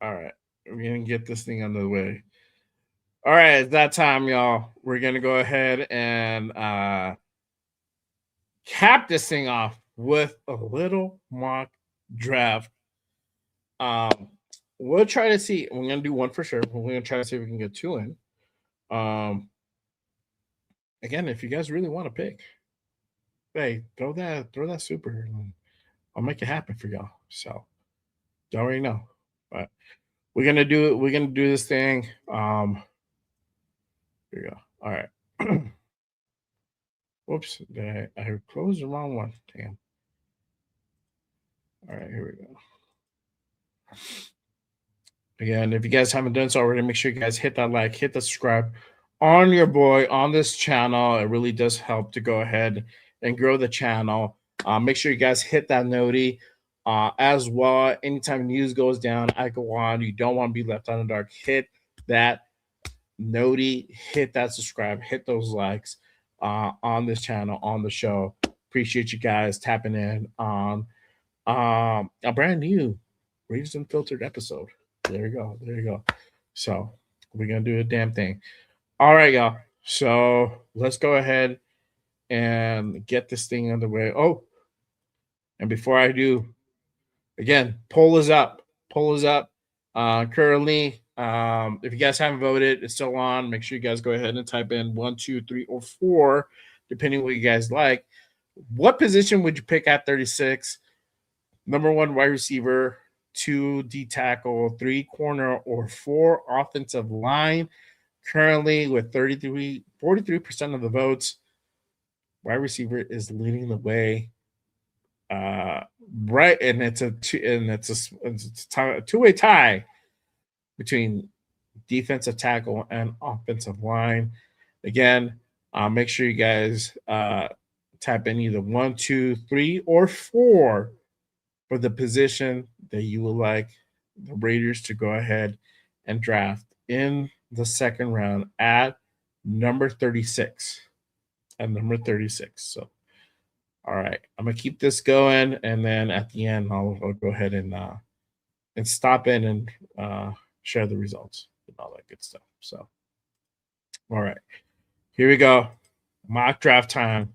right. We're going to get this thing under the way. All right. It's that time, y'all. We're going to go ahead and cap this thing off with a little mock draft. We'll try to see. We're going to do one for sure. We're going to try to see if we can get two in. Again, if you guys really want to pick, hey, throw that super. I'll make it happen for y'all. So you already know. But we're gonna do this thing. Here we go. All right. Whoops, I closed the wrong one. Damn. All right, here we go. Again, if you guys haven't done so already, make sure you guys hit that like, hit the subscribe on your boy on this channel. It really does help to go ahead and grow the channel. Make sure you guys hit that noti as well. Anytime news goes down, I go on. You don't want to be left on the dark. Hit that noti, hit that subscribe, hit those likes on this channel, on the show. Appreciate you guys tapping in on a brand new Raised Unfiltered episode. There you go. So we're gonna do a damn thing. All right, y'all. So let's go ahead and get this thing underway. Oh, and before I do, again, poll is up. Currently, if you guys haven't voted, it's still on. Make sure you guys go ahead and type in 1, 2, 3, or 4, depending what you guys like. What position would you pick at 36? Number 1, wide receiver. 2, D tackle. 3, corner, or 4, offensive line. Currently, with 43% of the votes, wide receiver is leading the way Right, and it's a two-way tie between defensive tackle and offensive line. Again, make sure you guys type in either 1, 2, 3, or 4 for the position that you would like the Raiders to go ahead and draft in the second round at number 36. At number 36. So, all right, I'm gonna keep this going, and then at the end, I'll go ahead and stop in and share the results and all that good stuff. So, all right, here we go. Mock draft time.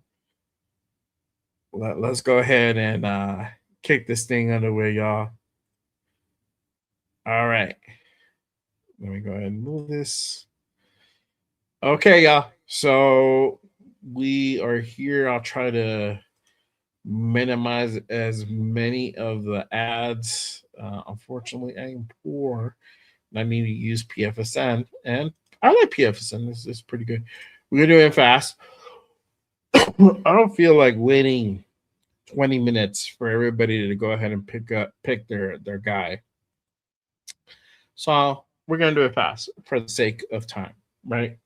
Let's go ahead and kick this thing underway, y'all. All right. Let me go ahead and move this. Okay, y'all. So we are here. I'll try to minimize as many of the ads. Unfortunately, I am poor. I need to use PFSN, and I like PFSN. This is pretty good. We're gonna do it fast. I don't feel like waiting 20 minutes for everybody to go ahead and pick their guy. So we're gonna do it fast for the sake of time, right?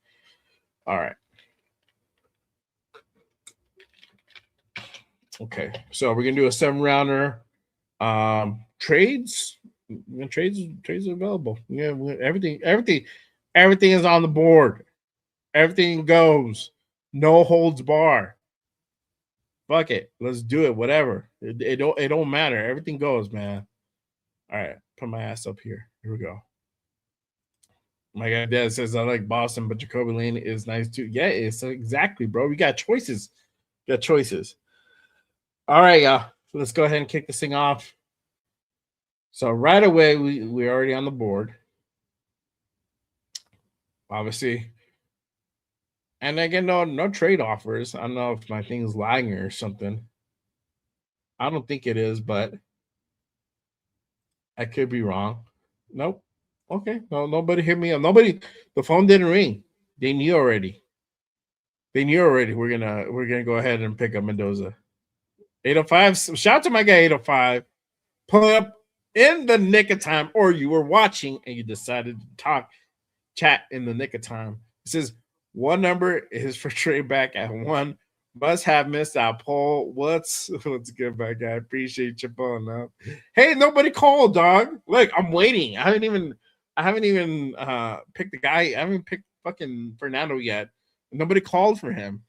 All right. Okay, so we're gonna do a 7-rounder. Trades are available. Yeah, everything is on the board. Everything goes. No holds bar. Fuck it. Let's do it. Whatever. It don't matter. Everything goes, man. All right. Put my ass up here. Here we go. My guy Dad says I like Boston, but Jacoby Lane is nice too. Yeah, it's exactly, bro. We got choices. All right, y'all. Let's go ahead and kick this thing off. So right away, we're already on the board. Obviously. And again, no trade offers. I don't know if my thing's lagging or something. I don't think it is, but I could be wrong. Nope. Okay. No, nobody hit me up. The phone didn't ring. They knew already. We're gonna go ahead and pick up Mendoza. 805. Shout out to my guy 805. Pulling up in the nick of time, or you were watching and you decided to chat in the nick of time. It says one number is for trade back at 1. Must have missed out. Paul, what's good, my guy? Appreciate you pulling up. Hey, nobody called, dog. Look, I'm waiting. I haven't even picked the guy. I haven't picked fucking Fernando yet. Nobody called for him.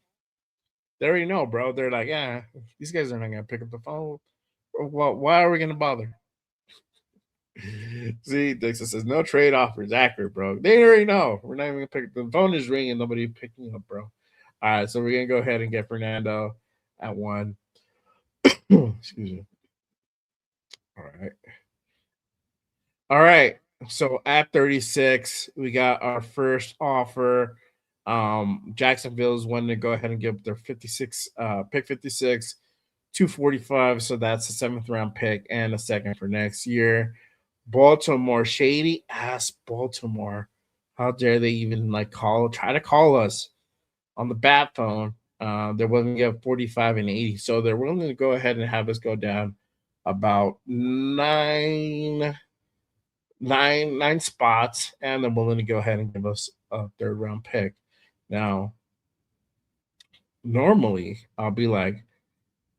They already know, bro. They're like, yeah, these guys are not gonna pick up the phone. Well, why are we gonna bother? See, Dixon says no trade offers. Accurate, bro. They already know. We're not even gonna pick the phone is ringing. Nobody picking up, bro. All right, so we're gonna go ahead and get Fernando at 1. Excuse me. All right. So at 36, we got our first offer. Jacksonville's wanting to go ahead and give their 56 pick 56, 245. So that's a 7th round pick and a second for next year. Baltimore, shady ass Baltimore. How dare they even try to call us on the bat phone? They're willing to give 45 and 80. So they're willing to go ahead and have us go down about nine spots, and they're willing to go ahead and give us a 3rd round pick. Now, normally I'll be like,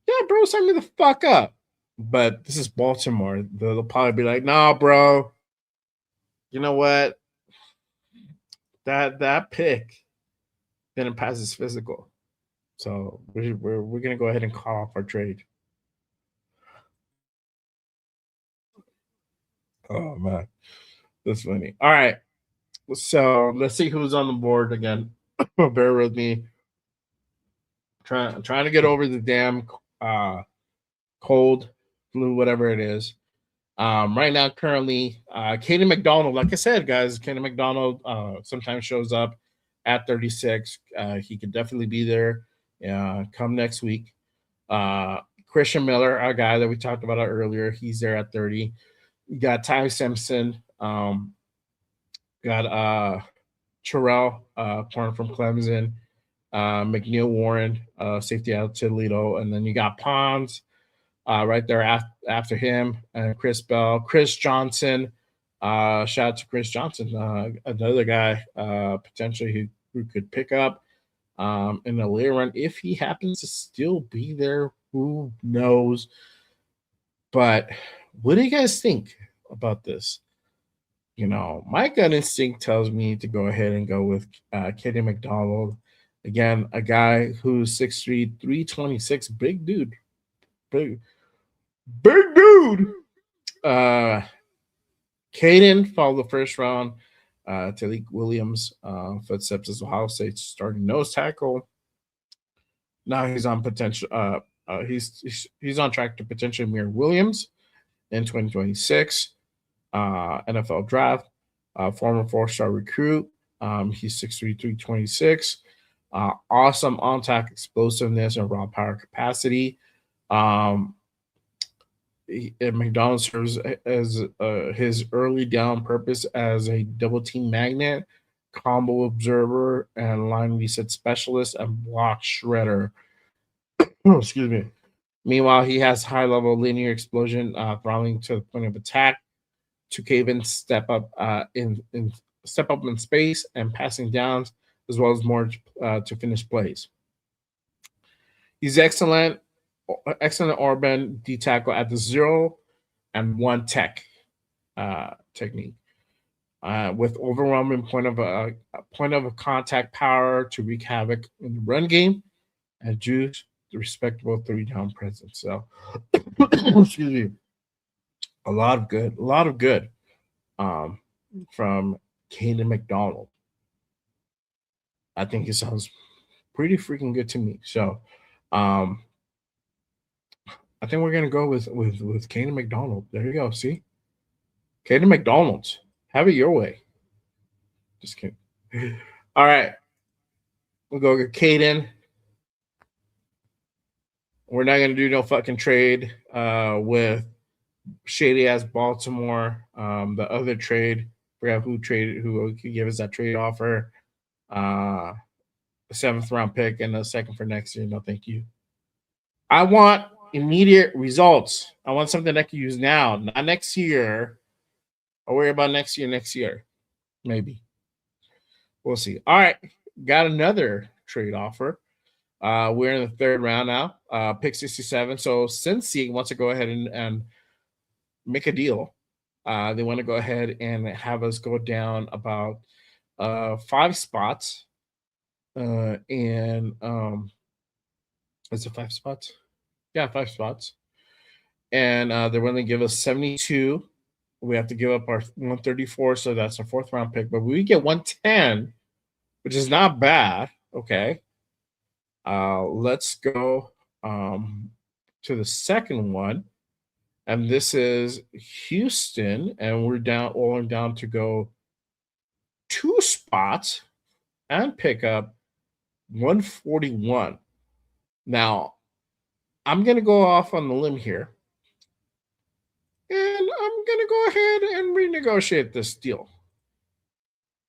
yeah, bro, sign me the fuck up. But this is Baltimore. They'll probably be like, nah, bro. You know what? That pick didn't pass his physical. So we're gonna go ahead and call off our trade. Oh man. That's funny. All right. So let's see who's on the board again. Bear with me. Trying to get over the damn cold, flu, whatever it is. Right now, currently, Caden McDonald, like I said, guys, Caden McDonald sometimes shows up at 36. He could definitely be there come next week. Christian Miller, our guy that we talked about earlier, he's there at 30. You got Ty Simpson. Got Terrell, corner from Clemson. McNeil Warren, safety out of Toledo. And then you got Pons, right there after him, Chris Bell, Chris Johnson. Shout out to Chris Johnson, another guy potentially who could pick up in the later run if he happens to still be there. Who knows? But what do you guys think about this? My gut instinct tells me to go ahead and go with Katie McDonald. Again, a guy who's 6'3", 326, big dude. Big dude. Caden followed the first round. Talik Williams, footsteps as Ohio State's starting nose tackle. Now he's on potential. He's on track to potentially mirror Williams in 2026 NFL draft. Former 4-star recruit. He's 6'3", 326. Awesome on-tack explosiveness and raw power capacity. McDonald serves as his early down purpose as a double team magnet, combo observer, and line reset specialist and block shredder. Excuse me. Meanwhile, he has high level linear explosion, throttling to the point of attack, to cave in, step up in space, and passing downs, as well as more to finish plays. He's excellent Orban D tackle at the 0 and 1 technique, with overwhelming point of contact power to wreak havoc in the run game and juice the respectable 3-down presence. So, excuse me, a lot of good from Caden McDonald. I think it sounds pretty freaking good to me. So, I think we're gonna go with Caden McDonald. There you go. See, Caden McDonald, have it your way. Just kidding. All right, we'll go with Caden. We're not gonna do no fucking trade with shady ass Baltimore. The other trade, forgot who could give us that trade offer. A 7th round pick and a second for next year. No, thank you. I want immediate results. I want something I can use now, not next year. I'll worry about next year. Maybe. We'll see. All right. Got another trade offer. We're in the 3rd round now. Pick 67. So Cincy wants to go ahead and make a deal. They want to go ahead and have us go down about 5 spots. Is it 5 spots? Yeah, 5 spots. And they're willing to give us 72. We have to give up our 134, so that's a 4th round pick. But we get 110, which is not bad. Okay. Let's go to the second one. And this is Houston, and we're down to go 2 spots and pick up 141. Now, I'm going to go off on the limb here, and I'm going to go ahead and renegotiate this deal.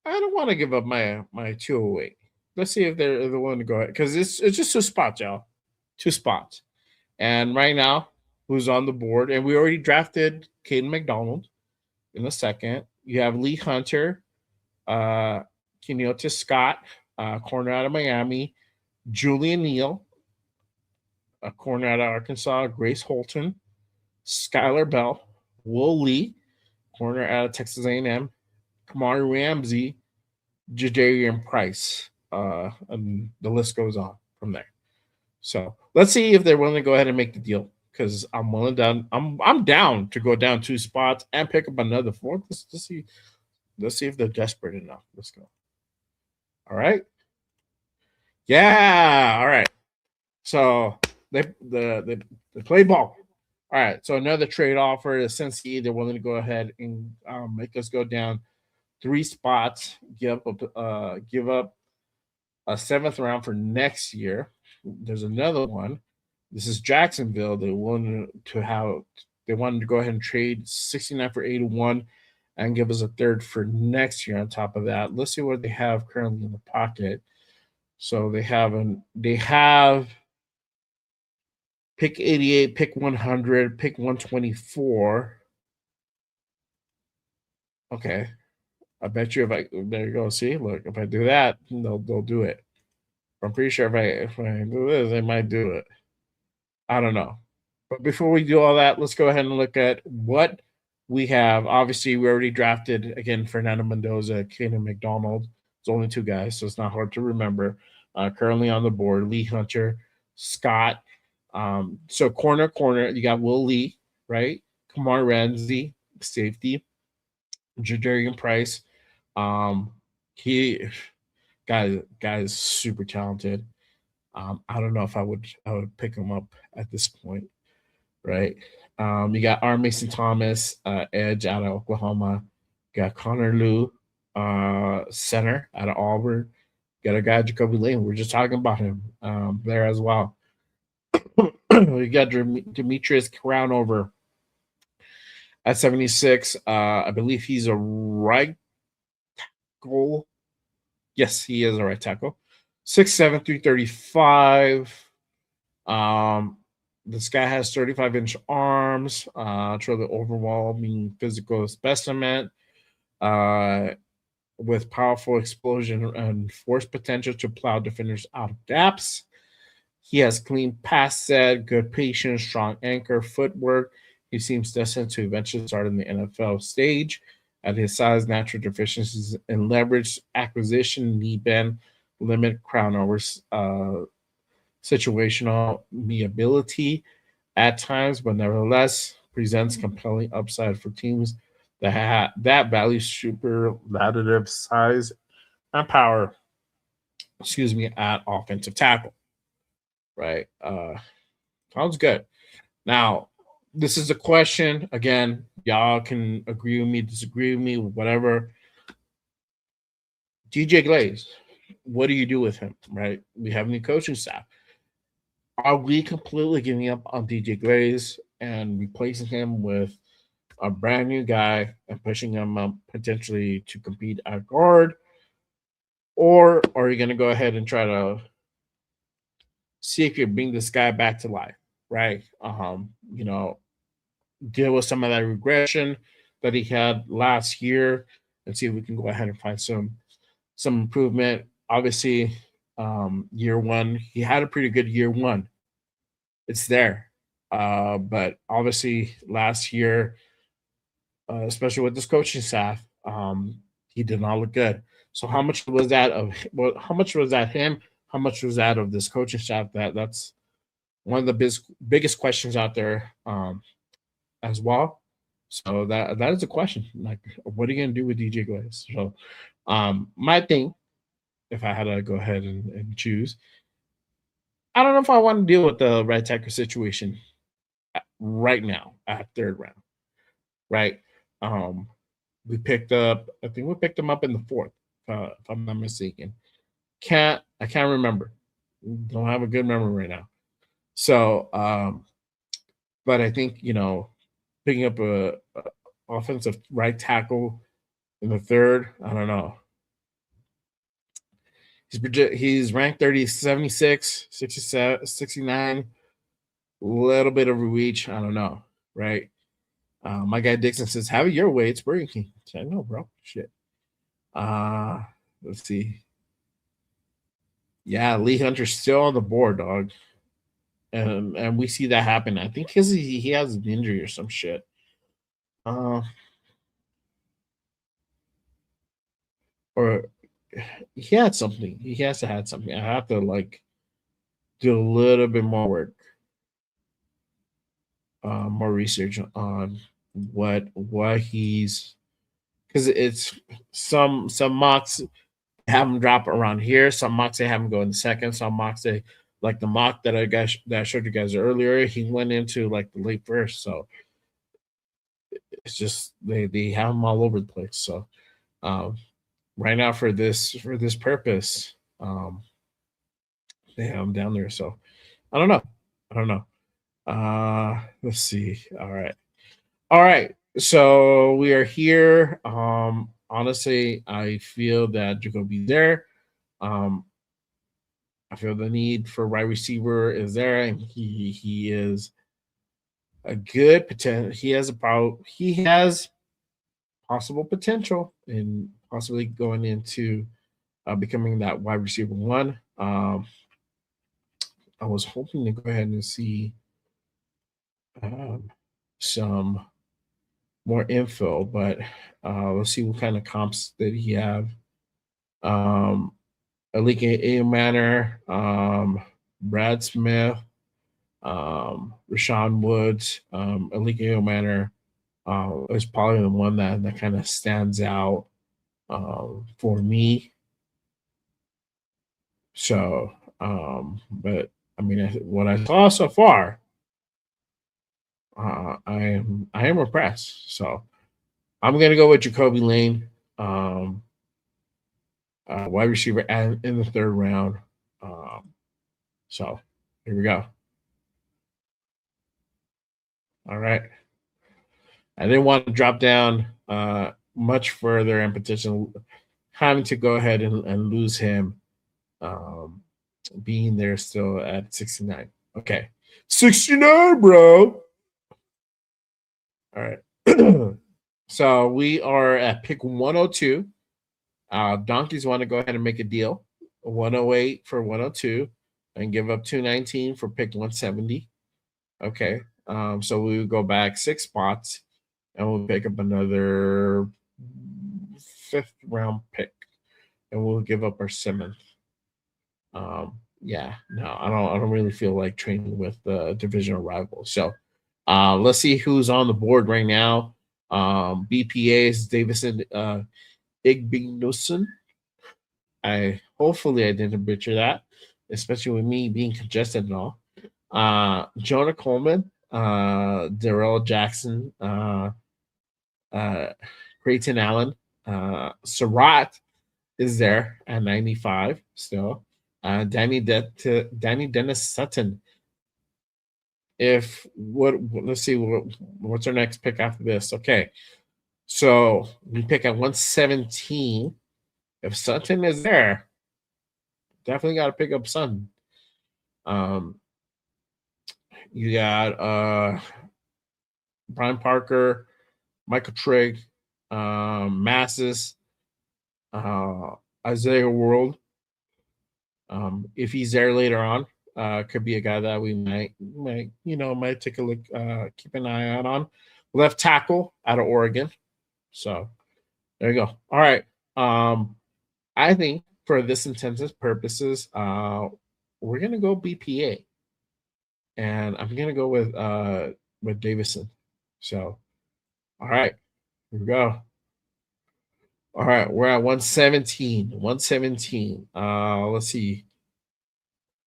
I don't want to give up my 208. Let's see if they're willing to go ahead, because it's just 2 spots, y'all. 2 spots. And right now, who's on the board? And we already drafted Caden McDonald in the 2nd. You have Lee Hunter, Kenyatta Scott, corner out of Miami, Julian Neal, a corner out of Arkansas, Grace Holton, Skylar Bell, Will Lee, corner out of Texas A&M, Kamari Ramsey, Jadarian Price, and the list goes on from there. So let's see if they're willing to go ahead and make the deal, because I'm willing down. I'm down to go down 2 spots and pick up another 4th. Let's see if they're desperate enough. Let's go. All right. Yeah. All right. So they play ball. All right. So another trade offer is Cincy. They're willing to go ahead and make us go down 3 spots. Give up a 7th round for next year. There's another one. This is Jacksonville. They wanted to go ahead and trade 69 for 81 and give us a 3rd for next year on top of that. Let's see what they have currently in the pocket. So they have pick 88, pick 100, pick 124. Okay. I bet you there you go. See, look, if I do that, they'll do it. I'm pretty sure if I do this, they might do it. I don't know. But before we do all that, let's go ahead and look at what we have. Obviously, we already drafted again Fernando Mendoza, Keenan McDonald. It's only two guys, so it's not hard to remember. Currently on the board, Lee Hunter, Scott. So corner, you got Will Lee, right? Kamar Ramsey, safety. Jadarian Price. He guys super talented. I don't know if I would pick him up at this point, right? You got R. Mason Thomas, edge out of Oklahoma. You got Connor Liu, center out of Auburn. Got a guy, Jacoby Lane. We're just talking about him there as well. You got Demetrius Crownover at 76. I believe he's a right tackle. Yes, he is a right tackle. 6'7", 335. This guy has 35-inch arms. Truly overwhelming physical specimen. With powerful explosion and force potential to plow defenders out of gaps. He has clean pass set, good patience, strong anchor, footwork. He seems destined to eventually start in the NFL stage. At his size, natural deficiencies in leverage, acquisition, knee bend, limit Crownover's situational ability at times, but nevertheless presents compelling upside for teams that value superlative size and power. At offensive tackle. Right. Sounds good. Now, this is a question. Again, y'all can agree with me, disagree with me, whatever. DJ Glaze, what do you do with him? Right. We have a new coaching staff. Are we completely giving up on DJ Glaze and replacing him with a brand new guy and pushing him up potentially to compete at guard? Or are you going to go ahead and try to see if you bring this guy back to life, right? Deal with some of that regression that he had last year and see if we can go ahead and find some improvement. Obviously, year one, he had a pretty good year one. It's there. But obviously last year, especially with this coaching staff, he did not look good. So how much was that how much was that him? How much was that of this coaching staff? That's one of the biggest questions out there as well. So that is a question. Like, what are you gonna do with DJ Glaze? So my thing, if I had to go ahead and choose, I don't know if I want to deal with the right tackle situation right now at third round. Right. I think we picked him up in the fourth, if I'm not mistaken. I can't remember. Don't have a good memory right now. So, but I think, picking up a offensive right tackle in the third, I don't know. He's ranked 30, 76, 67, 69. A little bit of a reach. I don't know. Right. My guy Dixon says, have it your way. It's Burger King. I know, bro. Shit. Let's see. Yeah, Lee Hunter's still on the board, dog. And we see that happen. I think because he has an injury or some shit. Or he had something. He has to have something. I have to do a little bit more work, more research on what he's, because it's some mocks have him drop around here. Some mocks they have him go in the second. Some mocks they, like the mock that I showed you guys earlier, he went into the late first. So it's just they have him all over the place. So right now for this purpose, they have him down there. So I don't know. Let's see. All right. So we are here. Honestly, I feel that Jacoby's there. I feel the need for wide receiver is there, and he is a good potential. He has possible potential and possibly going into becoming that wide receiver one. I was hoping to go ahead and see um, some more info, but let's see what kind of comps did he have. Alike A. Manor, Brad Smith, Rashawn Woods, Alike A. Manor is probably the one that kind of stands out for me. So, but I mean, what I saw so far, I am impressed. So I'm gonna go with Jacoby Lane, wide receiver, and in the third round. So here we go. All right. I didn't want to drop down much further in petition, having to go ahead and lose him, being there still at 69. Okay. 69, bro. All right. So we are at pick 102. Donkeys want to go ahead and make a deal. 108 for 102 and give up 219 for pick 170. Okay. So we would go back 6 spots and we'll pick up another 5th round pick and we'll give up our 7th. Yeah, no, I don't really feel like trading with the divisional rivals. So let's see who's on the board right now. BPA is Davison Igbinosun. Hopefully I didn't butcher that, especially with me being congested and all. Jonah Coleman, Darrell Jackson, Creighton Allen, Surratt is there at 95 still. Danny Dennis Sutton. Let's see what's our next pick after this. Okay, so we pick at 117. If Sutton is there, definitely got to pick up Sutton. You got Brian Parker, Michael Trigg, Masses, Isaiah World. If he's there later on, could be a guy that we might take a look, keep an eye out on. Left tackle out of Oregon. So there you go. All right. I think for this intensive purposes, we're gonna go BPA, and I'm gonna go with Davison. So, all right, here we go. All right, we're at 117. 117. Let's see.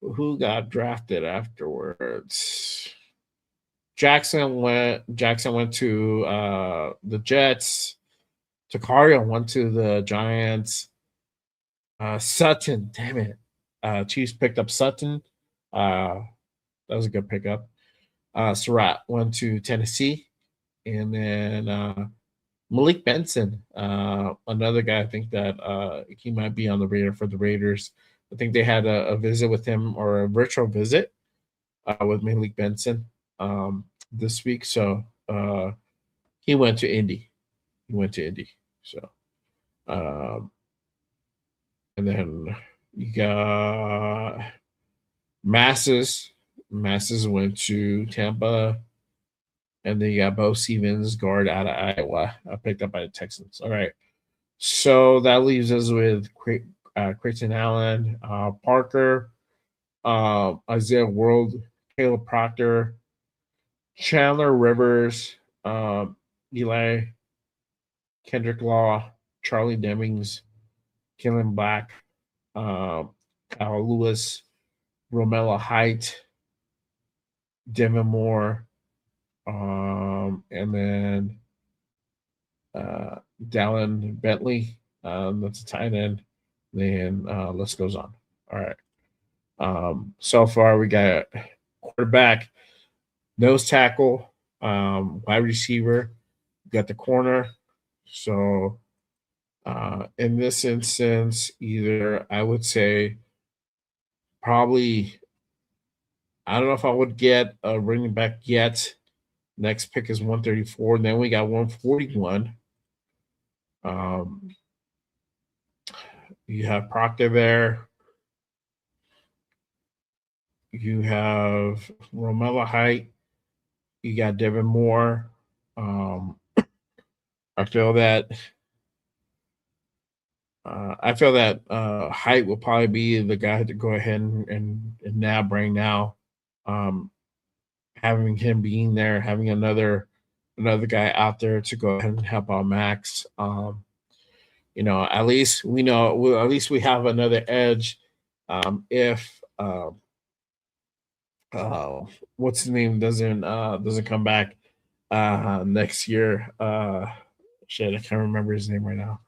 Who got drafted afterwards? Jackson went to the Jets. Takario went to the Giants. Sutton, damn it. Chiefs picked up Sutton. That was a good pickup. Surratt went to Tennessee. And then Malik Benson, another guy I think that he might be on the radar for the Raiders. I think they had a visit with him or a virtual visit with Malik Benson this week. So he went to Indy. So, and then you got Masses. Masses went to Tampa. And then you got Bo Stevens, guard out of Iowa, picked up by the Texans. All right. So that leaves us with Creighton Allen, Parker, Isaiah World, Caleb Proctor, Chandler Rivers, Eli, Kendrick Law, Charlie Demings, Kellen Black, Kyle Lewis, Romello Height, Devin Moore, and then Dallin Bentley, that's a tight end. Then list goes on. All right. So far we got quarterback, nose tackle, wide receiver, got the corner. So in this instance, either I would say probably, I don't know if I would get a running back yet. Next pick is 134. Then we got 141. You have Proctor there. You have Romello Height. You got Devin Moore. I feel that Height will probably be the guy to go ahead and nab right now. Having him being there, having another guy out there to go ahead and help out Max. At least we know. Well, at least we have another edge. If what's his name doesn't come back next year. Shit, I can't remember his name right now.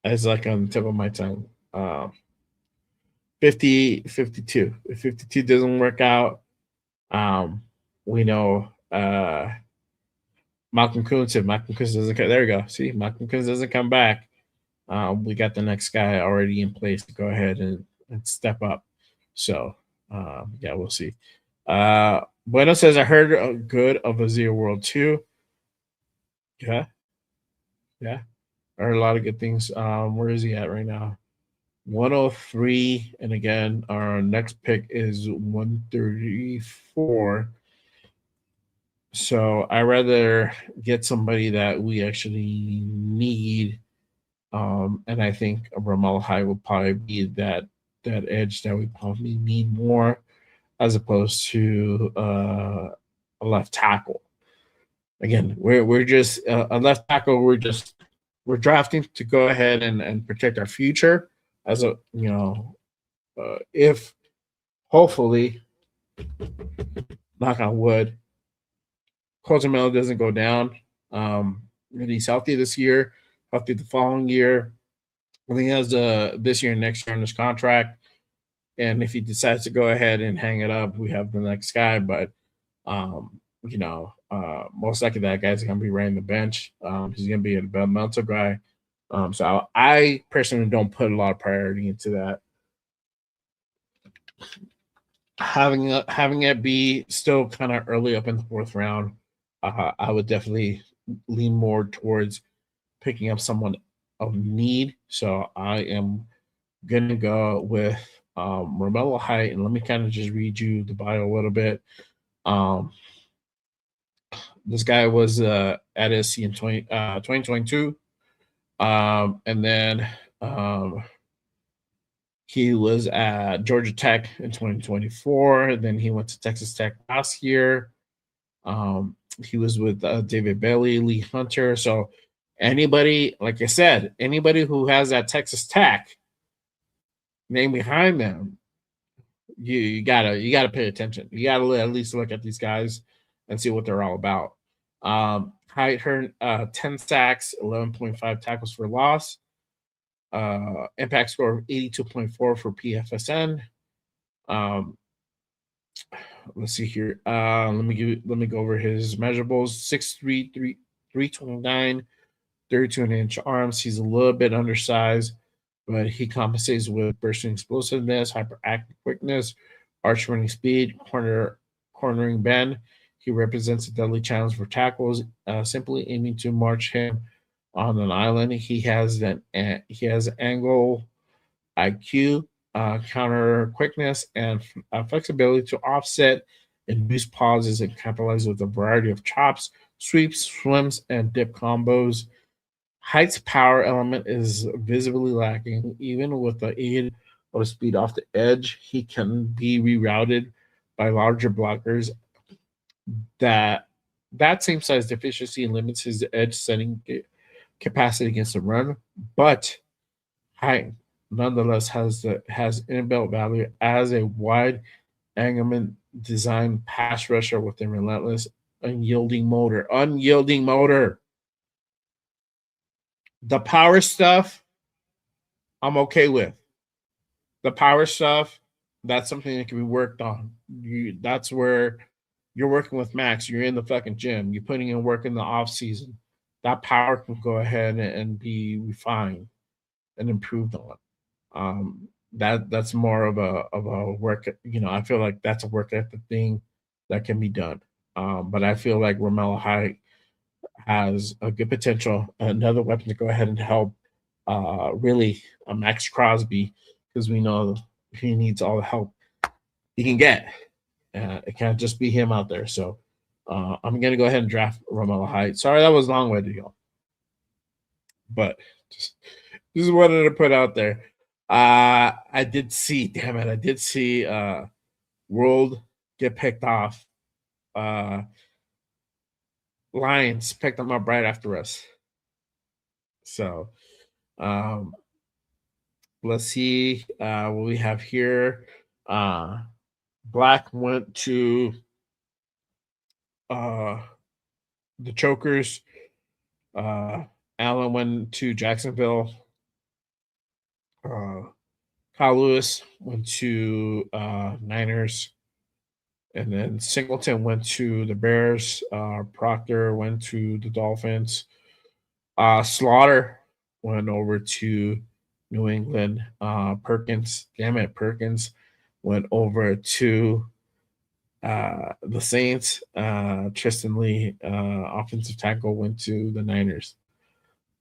It's like on the tip of my tongue. 52. If 52 doesn't work out, we know Malcolm Kuntz. If Malcolm Kuntz doesn't come, there we go. See, Malcolm Kuntz doesn't come back. We got the next guy already in place to go ahead and step up. So, yeah, we'll see. Bueno says, I heard good of Azir World 2. Yeah. I heard a lot of good things. Where is he at right now? 103. And again, our next pick is 134. So I rather get somebody that we actually need. And I think Ramal High will probably be that edge that we probably need more, as opposed to a left tackle. Again, we're just a left tackle. We're drafting to go ahead and protect our future. As a if hopefully, knock on wood, Colton Mello doesn't go down. He's healthy this year, healthy the following year. I think he has this year and next year on his contract. And if he decides to go ahead and hang it up, we have the next guy. But most likely that guy's going to be running the bench. He's going to be a developmental guy. So I personally don't put a lot of priority into that. Having it be still kind of early up in the fourth round, I would definitely lean more towards picking up someone of need. So I am going to go with Romello Height, and let me kind of just read you the bio a little bit. This guy was at SC in 2022. And then he was at Georgia Tech in 2024. Then he went to Texas Tech last year. He was with David Bailey, Lee Hunter. So anybody, like I said, anybody who has that Texas Tech name behind them, you gotta pay attention. You gotta at least look at these guys and see what they're all about. Height earned 10 sacks, 11.5 tackles for loss, impact score of 82.4 for PFSN. Let's see here. Let me go over his measurables. 6'3", 329, 32-inch arms. He's a little bit undersized, but he compensates with bursting explosiveness, hyperactive quickness, arch running speed, cornering bend. He represents a deadly challenge for tackles, simply aiming to march him on an island. He has angle IQ, counter quickness, and flexibility to offset and boost pauses and capitalize with a variety of chops, sweeps, swims, and dip combos. Height's power element is visibly lacking. Even with the aid of speed off the edge, he can be rerouted by larger blockers. That same size deficiency limits his edge setting capacity against the run, but Height nonetheless has inbuilt value as a wide angle design pass rusher with a relentless, unyielding motor. The power stuff, I'm okay with. The power stuff, that's something that can be worked on. That's where you're working with Max. You're in the fucking gym. You're putting in work in the off season. that power can go ahead and be refined and improved on. That's more of a work. I feel like that's a work ethic thing that can be done. But I feel like Romello Height has a good potential, another weapon to go ahead and help. Really, Max Crosby, because we know he needs all the help he can get. It can't just be him out there. So I'm gonna go ahead and draft Romello Height. Sorry that was long winded, y'all, but just wanted to put out there. I did see, damn it, I did see World get picked off. Lions picked them up right after us. So um, let's see what we have here. Black went to the Chokers. Allen went to Jacksonville. Kyle Lewis went to Niners. And then Singleton went to the Bears. Proctor went to the Dolphins. Slaughter went over to New England. Perkins, damn it, Perkins went over to the Saints. Tristan Lee, offensive tackle, went to the Niners.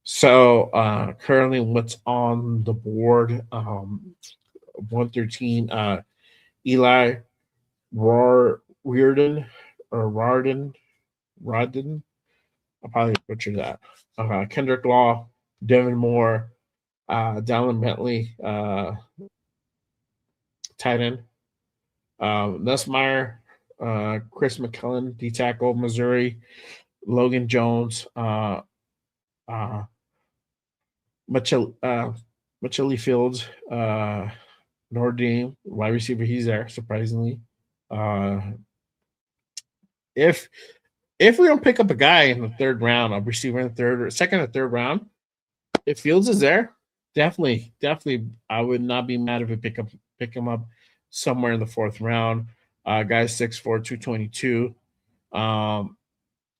So currently, what's on the board? 113. Eli Reardon or Rodden. I'll probably butcher that. Kendrick Law, Devin Moore, Dallin Bentley, tight end. Nussmeyer, Chris McKellen, D tackle, Missouri, Logan Jones, Machili Fields, Notre Dame, wide receiver. He's there, surprisingly. If we don't pick up a guy in the third round, a receiver in the second or third round, if Fields is there, definitely, I would not be mad if we pick him up somewhere in the fourth round. Guy's 6'4", 222.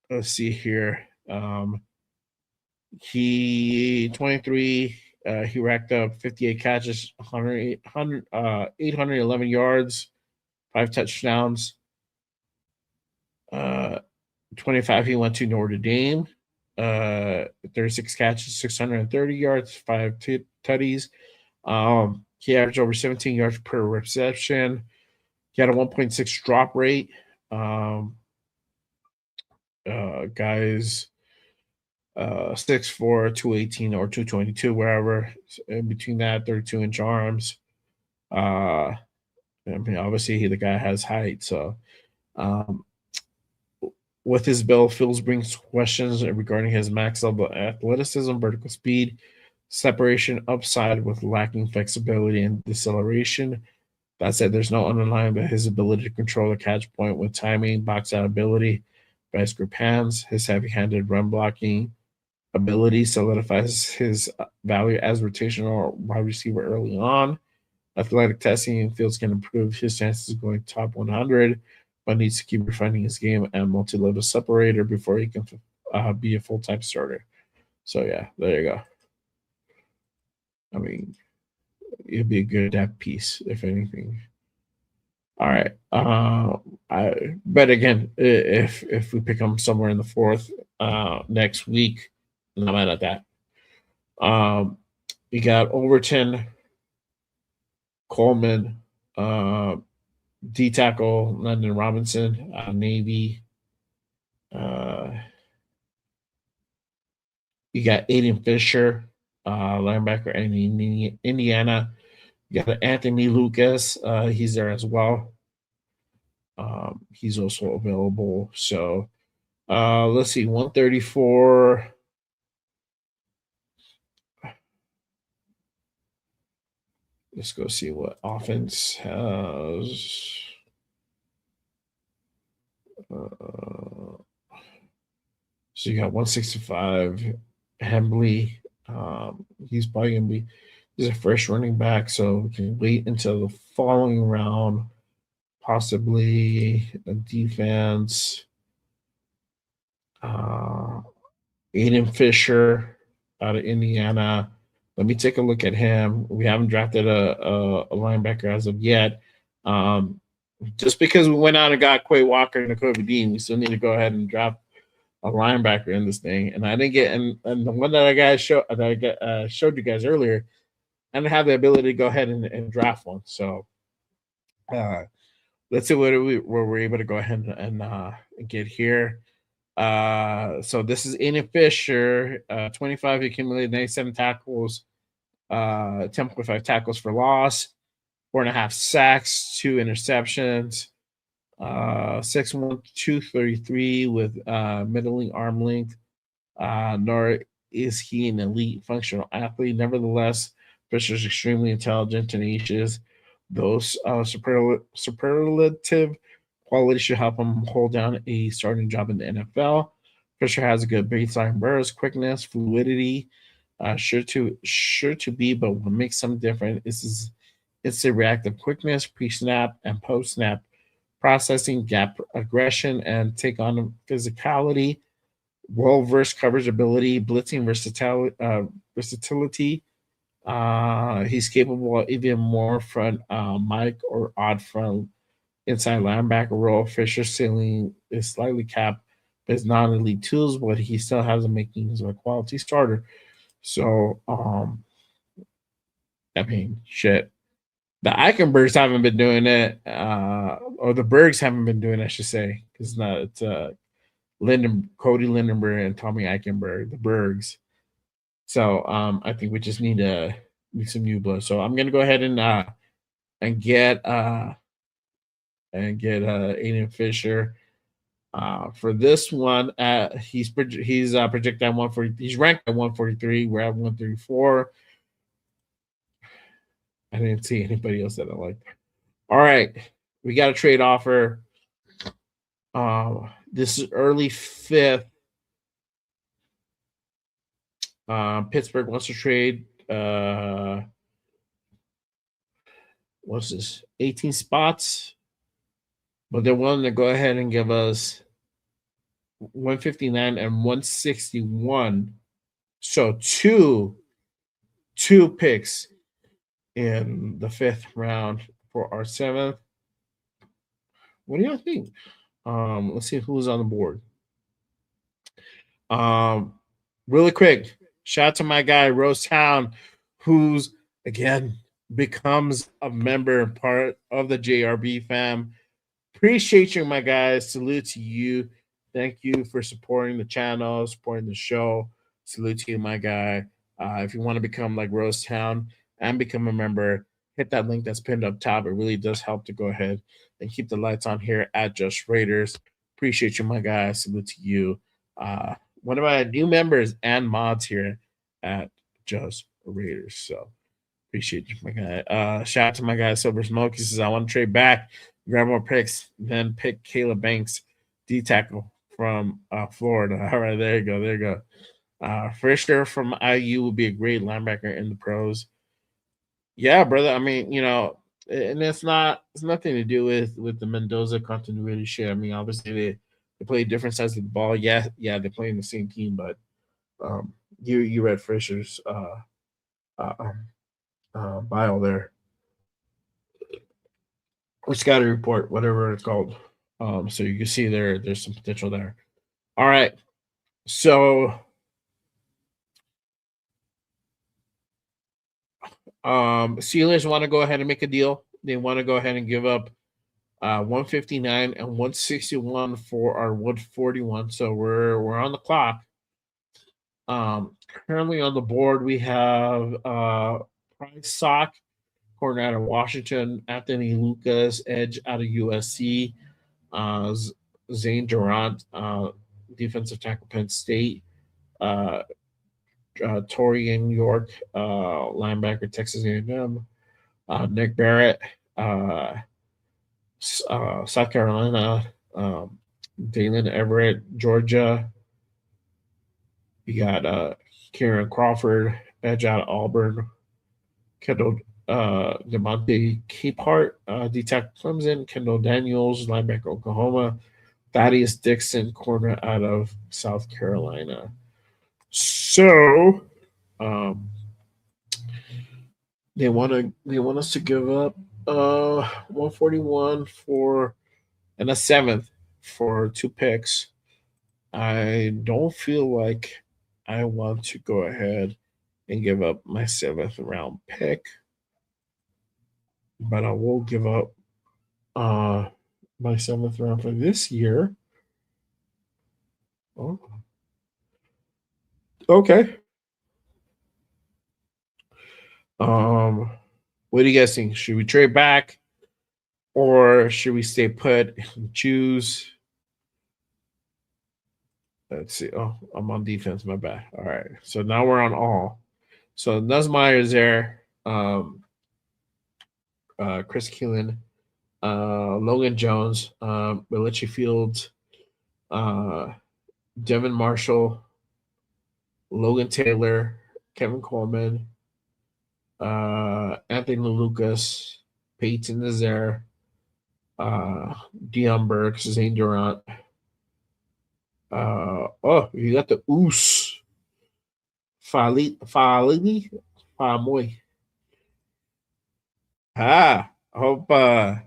Let's see here. He 23. He racked up 58 catches, 811 yards, 5 touchdowns. 25, he went to Notre Dame. 36 catches, 630 yards, 5 tutties. He averaged over 17 yards per reception. He had a 1.6 drop rate. Guys 6'4", 218 or 222, wherever in between that, 32-inch arms. I mean, obviously the guy has height, so with his build, Fields brings questions regarding his max level athleticism, vertical speed, separation upside with lacking flexibility and deceleration. That said, there's no underlying but his ability to control the catch point with timing, box out ability, vice grip hands, his heavy-handed run blocking ability solidifies his value as rotational wide receiver early on. Athletic testing, Fields can improve his chances of going top 100, but needs to keep refining his game and multi-level separator before he can be a full-time starter. So, yeah, there you go. I mean, it'd be a good depth piece, if anything. All right. But again, if we pick him somewhere in the fourth next week, I'm not mad at that. You got Overton, Coleman, D tackle, London Robinson, Navy. You got Aiden Fisher, linebacker, in Indiana. You got Anthony Lucas. He's there as well. He's also available. So let's see, 134. Let's go see what offense has. So you got 165. Hembley. He's probably going to be. He's a fresh running back, so we can wait until the following round. Possibly a defense. Aiden Fisher out of Indiana. Let me take a look at him. We haven't drafted a linebacker as of yet. Just because we went out and got Quay Walker and Nakobe Dean, we still need to go ahead and draft a linebacker in this thing. And I didn't get, and the one that I showed you guys earlier, I didn't have the ability to go ahead and draft one. So let's see what we're able to go ahead and get here. So this is Aiden Fisher, 25 accumulated, 97 tackles, 10.5 tackles for loss, 4.5 sacks, 2 interceptions, 6'1", 233 with middling arm length. Nor is he an elite functional athlete. Nevertheless, Fisher is extremely intelligent, tenacious. Those superlative qualities should help him hold down a starting job in the NFL. Fisher has a good baseline burst, quickness, fluidity. Sure to be, but what makes him different is it's the reactive quickness, pre-snap and post-snap processing, gap aggression, and take on physicality. Well-versed coverage ability, blitzing versatility. He's capable of even more front Mike or odd front inside linebacker role. Fisher's ceiling is slightly capped, but it's not elite tools, but he still has the makings of a quality starter. So, I mean, shit. The Eichenbergs haven't been doing it, or the Bergs haven't been doing it, I should say. It's not, it's Cody Lindenberg and Tommy Eichenberg, the Bergs. So I think we just need to make some new blood. So I'm gonna go ahead and get Aiden Fisher. For this one, he's projected at 140. He's ranked at 143. We're at 134. I didn't see anybody else that I liked. All right, we got a trade offer. This is early 5th. Pittsburgh wants to trade. What's this? 18 spots, but they're willing to go ahead and give us 159 and 161. So two picks in the 5th round for our 7th. What do y'all think? Let's see who's on the board. Really quick, shout out to my guy Rose Town, who's again becomes a member and part of the JRB fam. Appreciate you, my guys. Salute to you. Thank you for supporting the channel, supporting the show. Salute to you, my guy. If you want to become like Rose Town and become a member, hit that link that's pinned up top. It really does help to go ahead and keep the lights on here at Just Raiders. Appreciate you, my guys. Salute to you. One of my new members and mods here at Just Raiders. So appreciate you, my guy. Shout out to my guy Silver Smoke. He says, I want to trade back, grab more picks, then pick Caleb Banks, D tackle from Florida. All right, there you go. There you go. Fisher from IU will be a great linebacker in the pros. Yeah, brother. I mean, you know, and it's nothing to do with the Mendoza continuity shit. I mean, obviously they play different sides of the ball. Yeah, they're playing the same team, but you read Fisher's bio there, or scouting report, whatever it's called. So you can see there's some potential there. All right, so Steelers want to go ahead and make a deal. They want to go ahead and give up 159 and 161 for our 141. So we're on the clock. Currently on the board we have Price Sock, corner out of Washington, Anthony Lucas, edge out of USC, Zane Durant, defensive tackle, Penn State, Torian York, linebacker, Texas A&M, Nick Barrett, South Carolina, Dalen Everett, Georgia. You got Kieran Crawford, edge out of Auburn, Kendall DeMonte Capehart, D-tackle Clemson, Kendall Daniels, linebacker Oklahoma, Thaddeus Dixon, corner out of South Carolina. So, they want us to give up 141 for and a seventh for 2 picks. I don't feel like I want to go ahead and give up my 7th-round pick, but I will give up my 7th round for this year. Oh, okay. What do you guys think? Should we trade back, or should we stay put and choose? Let's see. Oh, I'm on defense. My bad. All right. So now we're on all. So Nussmeier is there. Chris Keelan, Logan Jones, Milichi Fields, Devin Marshall, Logan Taylor, Kevin Coleman, Anthony Lucas, Peyton is there, Dion Burks, Zane Durant. You got the Oos. Falini? Famoy. I hope oh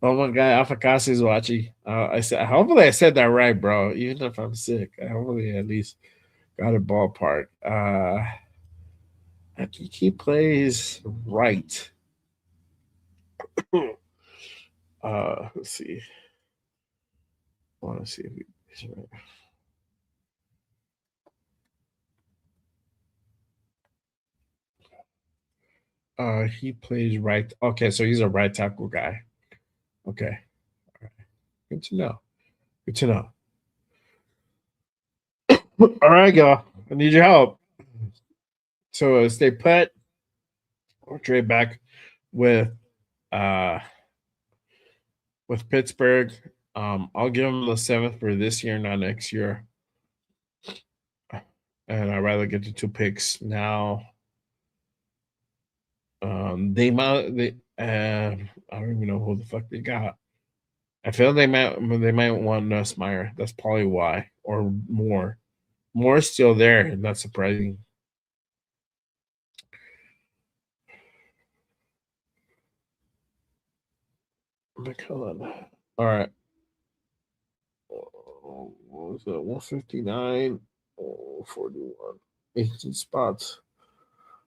my god, Alpha Kasi is watching. Hopefully I said that right, bro. Even if I'm sick. I hopefully at least got a ballpark. I think he plays right. Let's see. I want to see if he's right. He plays right. Okay, so he's a right tackle guy. Okay. All right. Good to know. Good to know. All right, y'all. I need your help. So stay put or trade back with uh Pittsburgh. I'll give them the 7th for this year, not next year. And I'd rather get the 2 picks now. I don't even know who the fuck they got. I feel they might want Nussmeier. That's probably why, or more. More is still there, and that's surprising. Hold on. All right. What was it? 159. 41. 18 spots.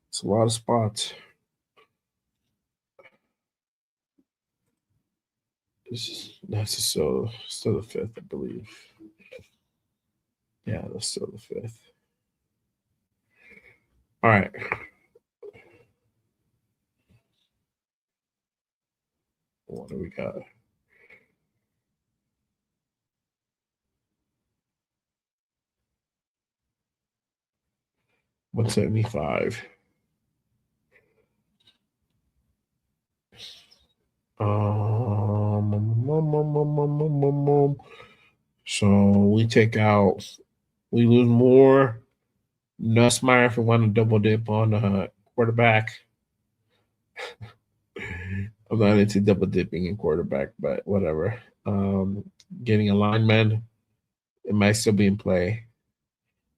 It's a lot of spots. That's still the 5th, I believe. Yeah, that's still the 5th. All right. What do we got? $175. So we take out, we lose more. Nussmeier if we want to double dip on quarterback. I'm not into double dipping in quarterback, but whatever. Getting a lineman, it might still be in play.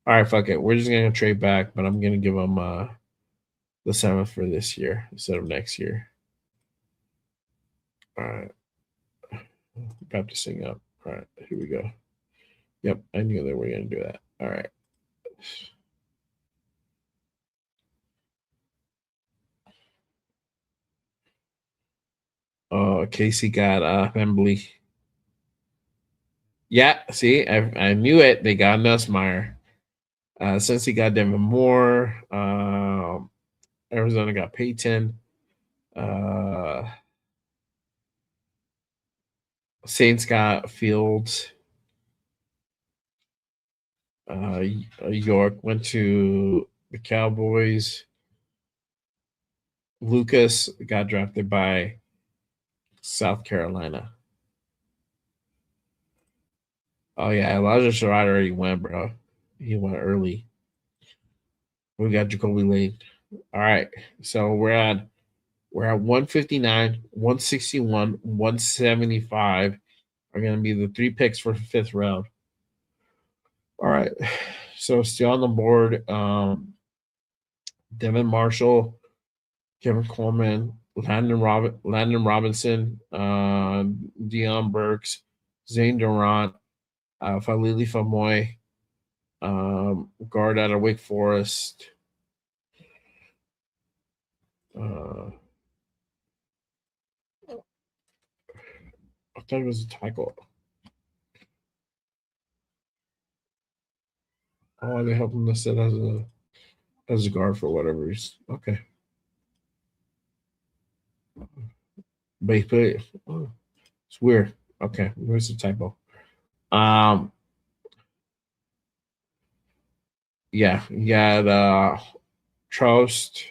All right, fuck it. We're just gonna trade back, but I'm gonna give them the 7th for this year instead of next year. All right. Practicing up. All right, here we go. Yep, I knew that we were gonna do that. All right. Casey got Hembley. Yeah, see, I knew it. They got Nussmeier. Since he got Devin Moore, Arizona got Peyton. Saints got Fields. York went to the Cowboys. Lucas got drafted by South Carolina. Oh yeah, Elijah Sherrod already went, bro. He went early. We got Jacoby Lane. All right, so we're at 159, 161, 175 are going to be the 3 picks for the 5th round. All right, So still on the board, Devin Marshall, Kevin Coleman, Landon Robinson, Deion Burks, Zane Durant, Falili Famoy, guard out of Wake Forest. I thought it was a tackle. Oh, they helped him to sit as a guard for whatever reason. Okay. But he put it, oh, it's weird. Okay, where's the typo? Yeah, you got Trost.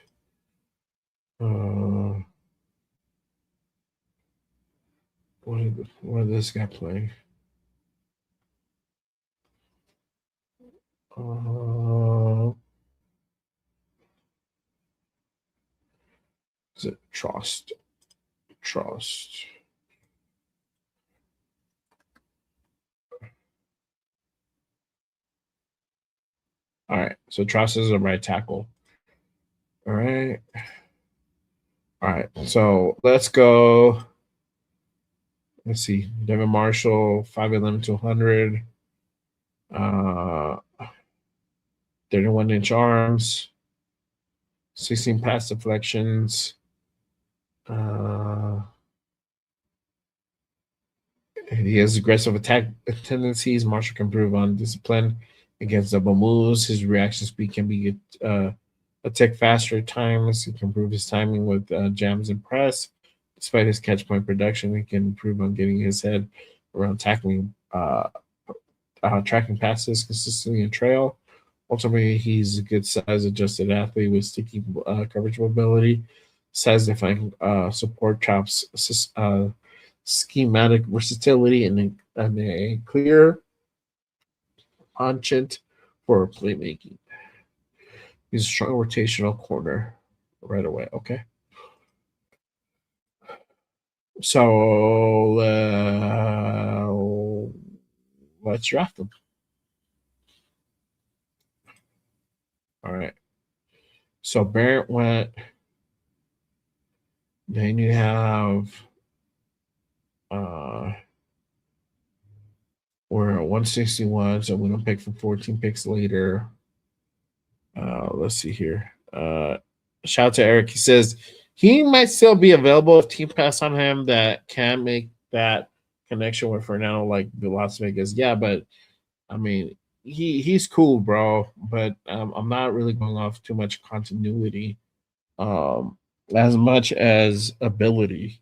What did this guy play? Is it Trost? Trost. All right, so Trost is a right tackle. All right. All right, so let's go. Let's see. Devin Marshall, 5'11" to 100. 31-inch arms. 16 pass deflections. He has aggressive attack tendencies. Marshall can improve on discipline against double moves. His reaction speed can be attack faster at times. He can improve his timing with jams and press. Despite his catch point production, he can improve on getting his head around tackling, tracking passes consistently in trail. Ultimately, he's a good size adjusted athlete with sticky coverage mobility, size defined support chops, schematic versatility, and a clear penchant for playmaking. He's a strong rotational corner right away. Okay. So let's draft him. All right. So Barrett went. Then you have we're at 161, so I'm gonna pick from 14 picks later. Let's see here. Shout out to Eric. He says he might still be available if team pass on him that can make that connection with Fernando like the Las Vegas. Yeah, but I mean he's cool, bro. But I'm not really going off too much continuity, as much as ability.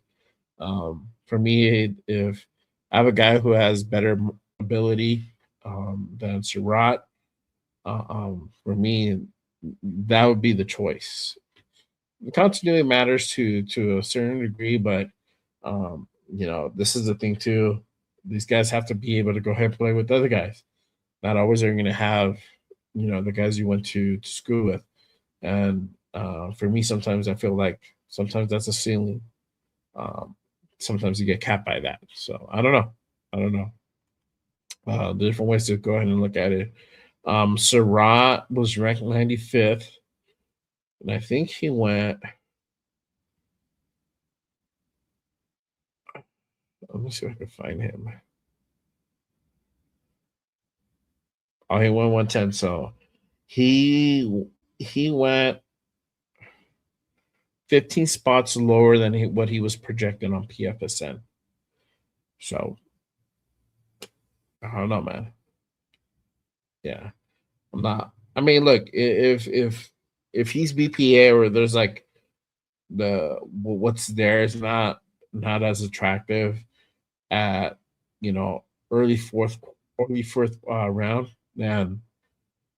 For me, if I have a guy who has better ability than Surratt, for me, that would be the choice. The continuity matters to a certain degree, but this is the thing too. These guys have to be able to go ahead and play with other guys. Not always are going to have, the guys you went to school with. And for me, sometimes I feel like sometimes that's a ceiling. Sometimes you get capped by that. So I don't know. The different ways to go ahead and look at it. Surratt was ranked 95th, and I think he went. Let me see if I can find him. Oh, he went 110. So he went 15 spots lower than what he was projected on PFSN. So I don't know, man. Yeah, I'm not. I mean, look, if he's BPA or there's like what's there is not as attractive at early fourth round, then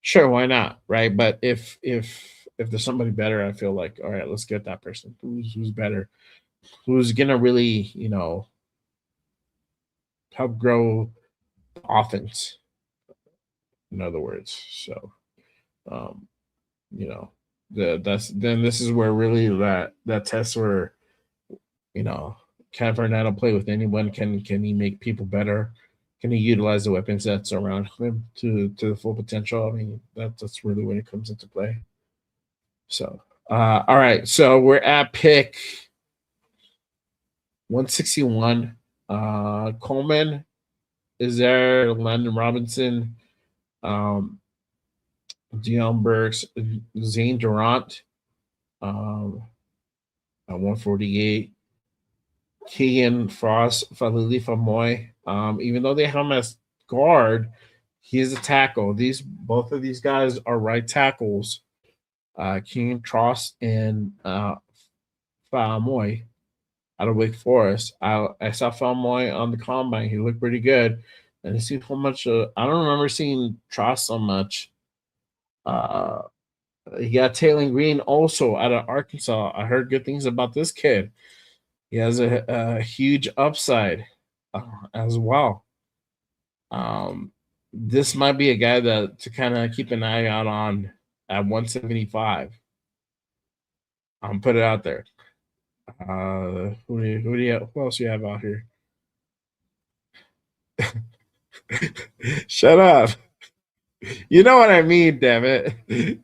sure, why not, right? But if there's somebody better, I feel like all right, let's get that person who's better, who's gonna really help grow the offense. In other words, so this is where really that test where can Fernando play with anyone? Can he make people better? can he utilize the weapons that's around him to the full potential? I mean, that's really when it comes into play. So, all right. So we're at pick 161. Coleman is there. Landon Robinson, Dion Burks, Zane Durant, at 148. Keegan Frost, Falili Famoy. Even though they have him as guard, he is a tackle. Both of these guys are right tackles. Keegan Frost and Famoy out of Wake Forest. I saw Famoy on the combine. He looked pretty good. And I see so much. I don't remember seeing Trost so much. He got Taylor Green also out of Arkansas. I heard good things about this kid. He has a huge upside as well. This might be a guy that to kind of keep an eye out on at 175. Put it out there. Who else do you have out here? Shut up. You know what I mean, damn it.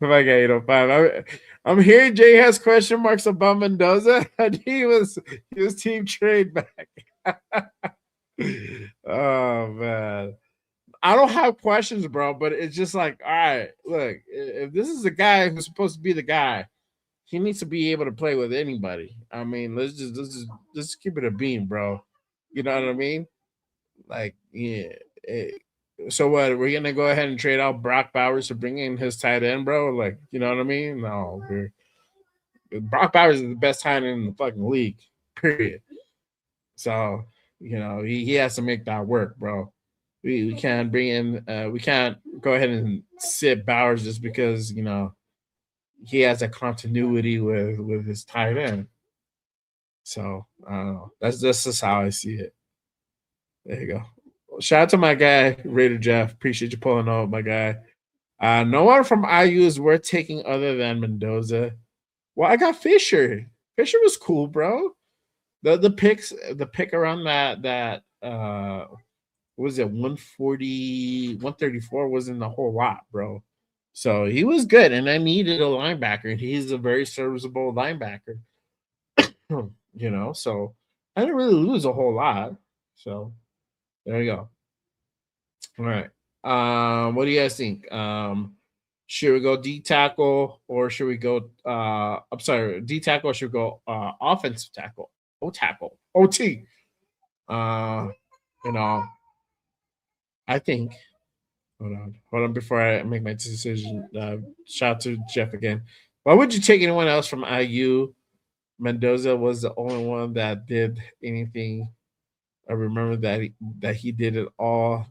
My guy 805. I'm hearing Jay has question marks about Mendoza, and he was team trade back. Oh man. I don't have questions, bro, but it's just like, all right, look, if this is the guy who's supposed to be the guy, he needs to be able to play with anybody. I mean, let's just keep it a beam, bro. You know what I mean? Like, yeah. So what? We're gonna go ahead and trade out Brock Bowers to bring in his tight end, bro? Like, you know what I mean? No, Brock Bowers is the best tight end in the fucking league. Period. So, he has to make that work, bro. We can't bring in we can't go ahead and sit Bowers just because, he has a continuity with his tight end. So I don't know. That's just how I see it. There you go. Shout out to my guy, Raider Jeff. Appreciate you pulling up, my guy. No one from IU is worth taking other than Mendoza. Well, I got Fisher. Fisher was cool, bro. The pick around that what was it 140, 134 wasn't a whole lot, bro. So he was good, and I needed a linebacker, and he's a very serviceable linebacker. So I didn't really lose a whole lot. So there you go. All right. What do you guys think? Should we go D tackle or should we go I'm sorry, D tackle or should we go offensive tackle? O tackle. OT. Uh you know, I think hold on before I make my decision. Shout out to Jeff again. Why would you take anyone else from IU? Mendoza was the only one that did anything. I remember that he did it all.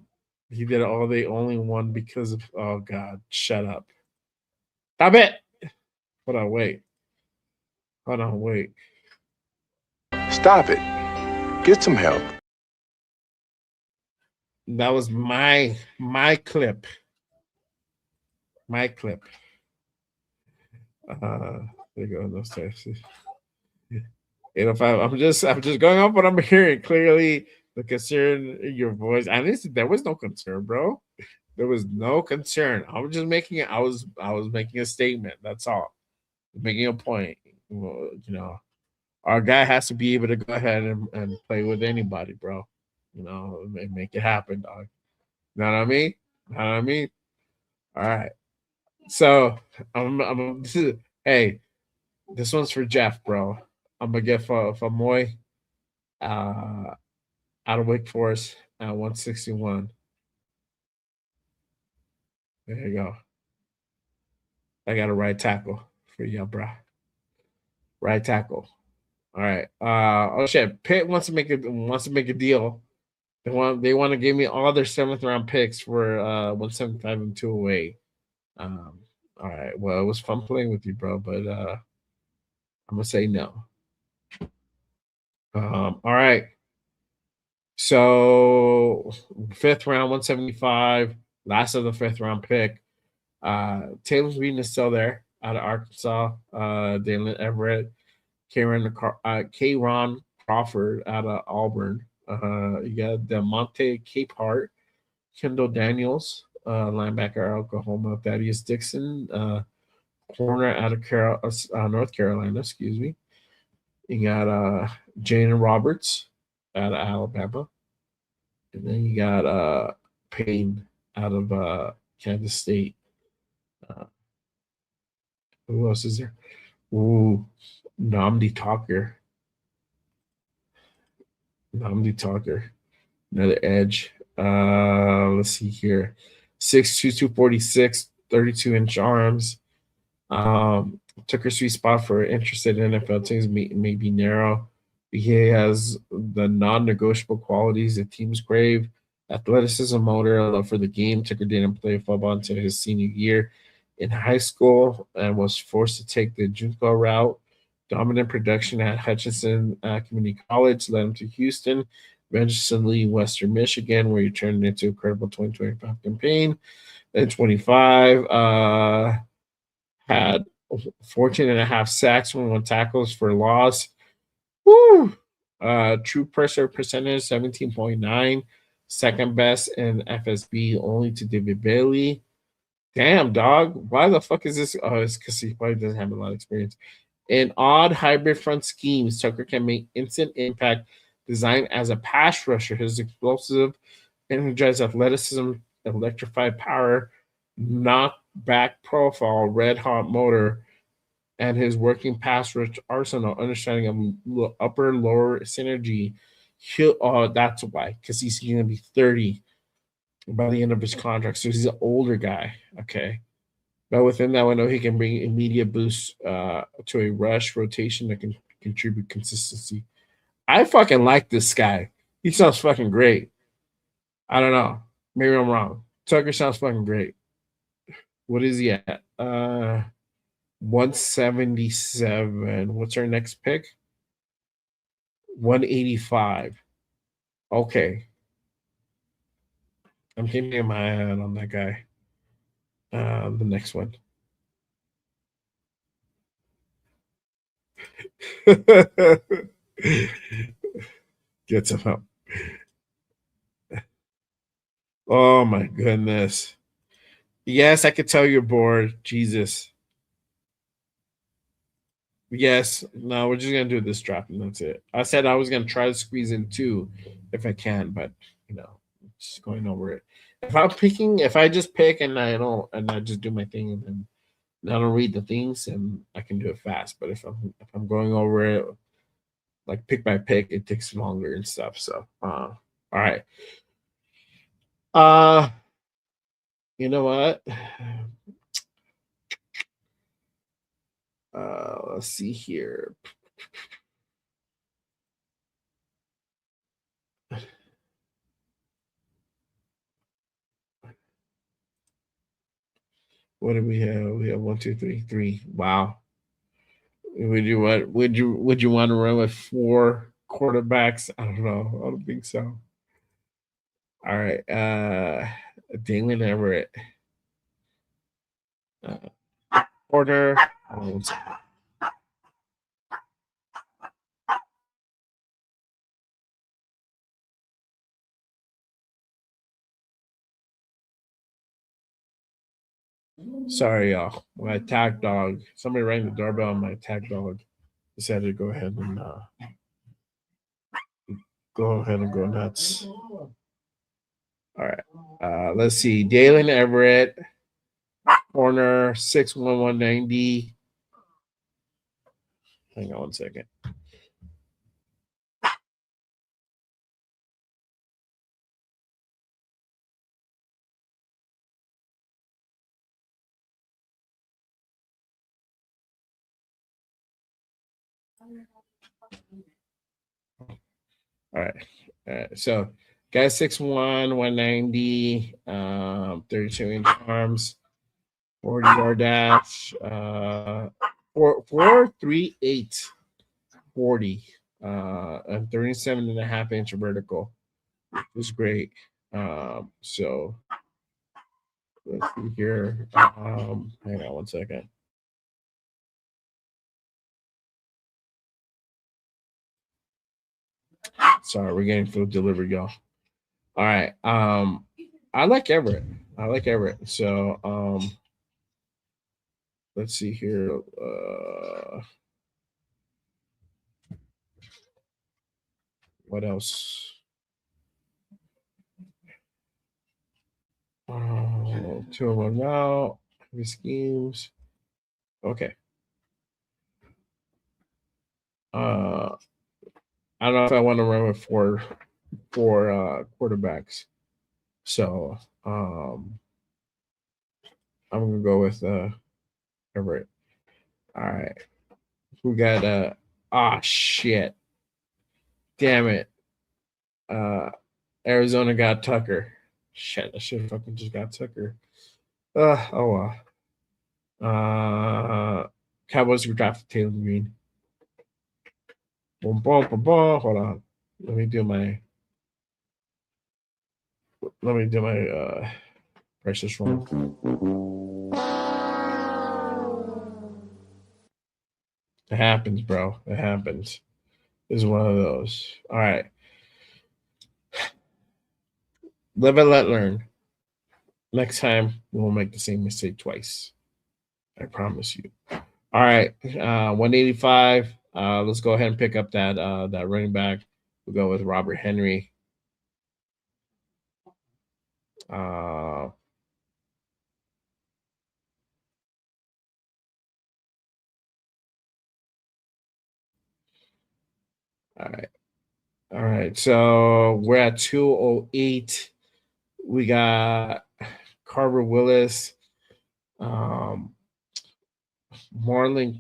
He did it all. The only one because of, oh God, shut up. Stop it. Hold on, wait. Hold on, wait. Stop it. Get some help. That was my clip. My clip. There you go. No stairs. 805. I'm just going off what I'm hearing. Clearly, the concern in your voice. And there was no concern, bro. There was no concern. I was just making it. I was making a statement. That's all. Making a point. Well, our guy has to be able to go ahead and play with anybody, bro. Make it happen, dog. You know what I mean? You know what I mean? All right. So hey, this one's for Jeff, bro. I'm gonna get for Moy out of Wake Forest at 161. There you go. I got a right tackle for you, bro. Right tackle. All right. Oh shit. Pitt wants to make a deal. They want to give me all their 7th round picks for 175 and 208. All right. Well, it was fun playing with you, bro, but I'm gonna say no. All right. So 5th round, 175, last of the 5th round pick. Taylor Green is still there out of Arkansas. Dalen Everett, Kayron Crawford out of Auburn. You got Demonte Capehart Kendall Daniels, linebacker, Oklahoma. Thaddeus Dixon, corner out of North Carolina. Excuse me. You got Jalen Roberts out of Alabama, and then you got Payne out of Kansas State. Uh, who else is there? Ooh, Namdi Talker. Namdi Talker. Another edge. Let's see here. 6'2", 246, 32-inch arms. Took her sweet spot for interested NFL teams, may be narrow. He has the non-negotiable qualities that teams crave: athleticism, motor, a love for the game. Tucker didn't play football until his senior year in high school and was forced to take the JUCO route. Dominant production at Hutchinson Community College led him to Houston, eventually Western Michigan, where he turned into a credible 2025 campaign. Then 25, had 14 and a half sacks, 21 tackles for loss. Woo! True pressure percentage 17.9, second best in FSB, only to David Bailey. Damn, dog. Why the fuck is this? Oh, it's because he probably doesn't have a lot of experience. In odd hybrid front schemes, Tucker can make instant impact, designed as a pass rusher. His explosive, energized athleticism, electrified power, knockback profile, red hot motor, and his working pass rush arsenal, understanding of upper lower synergy. That's why, because he's going to be 30 by the end of his contract, so he's an older guy. Okay, but within that window, he can bring immediate boost to a rush rotation that can contribute consistency. I fucking like this guy. He sounds fucking great. I don't know. Maybe I'm wrong. Tucker sounds fucking great. What is he at? 177. What's our next pick? 185. Okay. I'm keeping my eye on that guy. The next one. Get some help. Oh my goodness. Yes, I could tell you're bored. Jesus. Yes. No, we're just gonna do this drop and that's it. I said I was gonna try to squeeze in two if I can, but just going over it. If I just pick and I just do my thing and then I don't read the things and I can do it fast. But if I'm going over it like pick by pick, it takes longer and stuff. So all right. You know what? Let's see here. What do we have? We have 1, 2, 3, 3. Wow. Would you what? Would you want to run with four quarterbacks? I don't know. I don't think so. All right. Dalen Everett. Porter. Sorry, y'all. My attack dog. Somebody rang the doorbell and my attack dog decided to go ahead and go nuts. All right. Let's see. Dalen Everett, corner, 6'1", 190. Hang on one second. All right. So, guy 6'1", 190, 32-inch arms, 40-yard dash, 4.38, 40, and 37.5-inch vertical. It was great. So let's see here. Hang on one second. Sorry, we're getting food delivered, y'all. All right. I like Everett. So let's see here. What else? Oh, 2-1 now. Heavy schemes. Okay. I don't know if I want to run with four quarterbacks. So I'm gonna go with Everett. All right. We got shit. Damn it. Arizona got Tucker. Shit, I should have fucking just got Tucker. Oh well. Cowboys drafted Taylor Green. Boom, boom, boom, boom. Hold on. Let me do my precious one. It happens, bro. It happens. This is one of those. All right. Live and let learn. Next time we won't make the same mistake twice. I promise you. All right. 185. Let's go ahead and pick up that running back. We'll go with Robert Henry. All right. All right. So we're at 208. We got Carver Willis, Marlon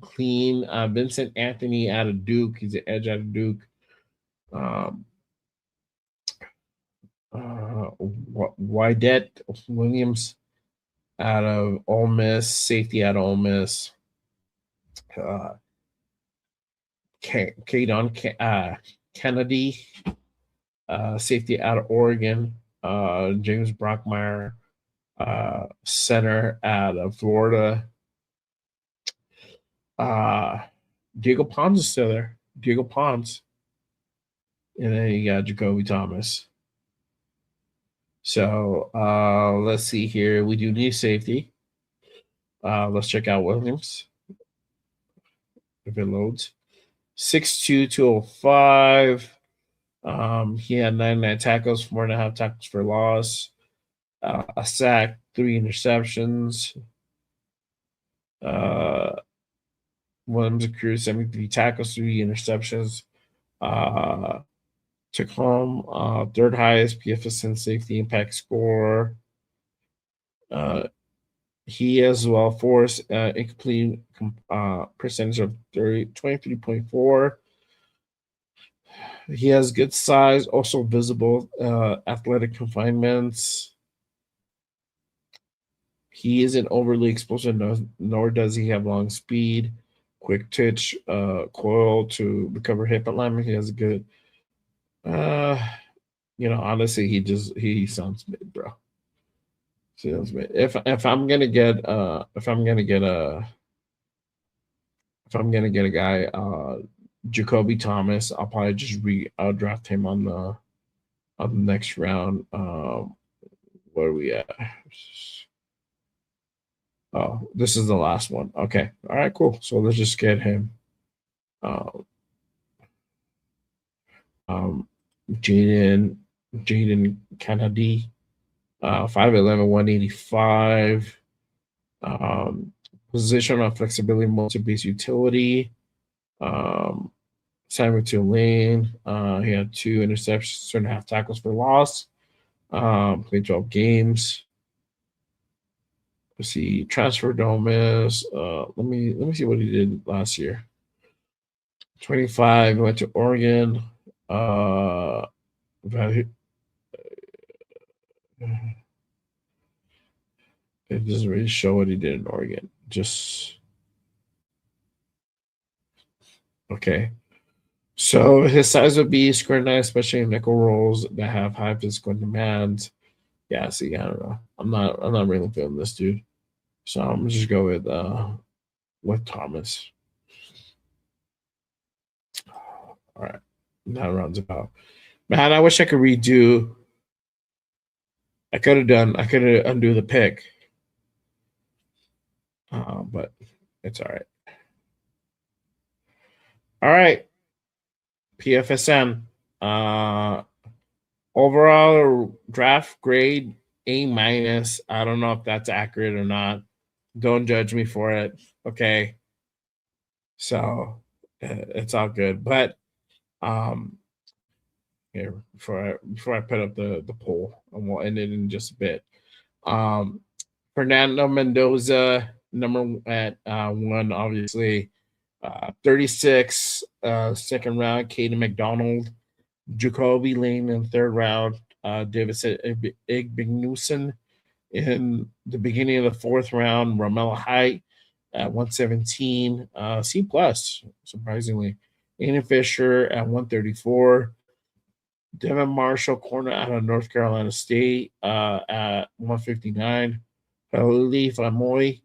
Clean, Vincent Anthony out of Duke. He's an edge out of Duke. Wydett Williams out of Ole Miss, safety out of Ole Miss. Kadon Kennedy, safety out of Oregon. James Brockmeyer, center out of Florida. Diego Pons is still there. Diego Pons. And then you got Jacoby Thomas. So let's see here. We do need safety. Let's check out Williams. If it loads. 6'2", 205. He had 99 tackles, 4.5 tackles for loss, a sack, 3 interceptions. Williams accrued 73 tackles, 3 interceptions. Took home third highest PFSN safety impact score. He as well forced incomplete percentage of 23.4. He has good size, also visible athletic confinements. He isn't overly explosive, nor does he have long speed, quick twitch, coil to recover hip alignment. He has a good, honestly, he sounds mid, bro. Sounds mid. If I'm gonna get a guy, Jacoby Thomas, I'll probably just I'll draft him on the next round. Where are we at? Oh, this is the last one. Okay. All right, cool. So let's just get him. Jaden Kennedy, 5'11", 185. Positional flexibility, multi-base utility. Signed with Tulane. He had 2 interceptions, 2.5 tackles for loss. Played 12 games. Let's see, transferred to Ole Miss. Let me see what he did last year. 25, went to Oregon. It doesn't really show what he did in Oregon. Just okay. So his size would be scrutinized, especially in nickel rolls that have high physical demands. Yeah, see, I don't know. I'm not really feeling this dude. So I'm gonna just go with Thomas. All right. That rounds about. Man, I wish I could redo I could have undo the pick. But it's all right. All right. PFSM. Overall draft grade A minus. I don't know if that's accurate or not. Don't judge me for it. Okay. So it's all good. But here before I put up the poll, and we'll end it in just a bit. Fernando Mendoza, number at 1, obviously. 36, second round. Caden McDonald, Jacoby Lane in the third round. Davidson Igbignuson in the beginning of the fourth round. Romello Height at 117, C plus, surprisingly. Aiden Fisher at 134. Devin Marshall, corner out of North Carolina State, at 159. Khalif Amoy,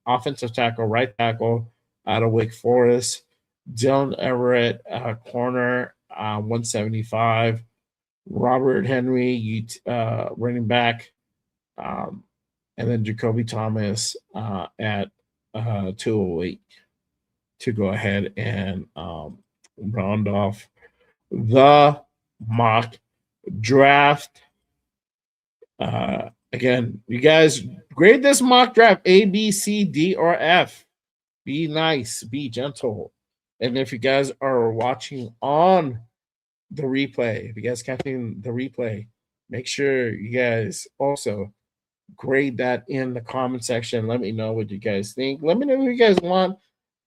offensive tackle, right tackle out of Wake Forest. Dylan Everett, corner, 175. Robert Henry, running back. And then Jacoby Thomas at 208 to go ahead and round off the mock draft. Again, you guys grade this mock draft A, B, C, D, or F. Be nice, be gentle. And if you guys are watching on the replay, if you guys catching the replay, make sure you guys also grade that in the comment section. Let me know what you guys think. Let me know who you guys want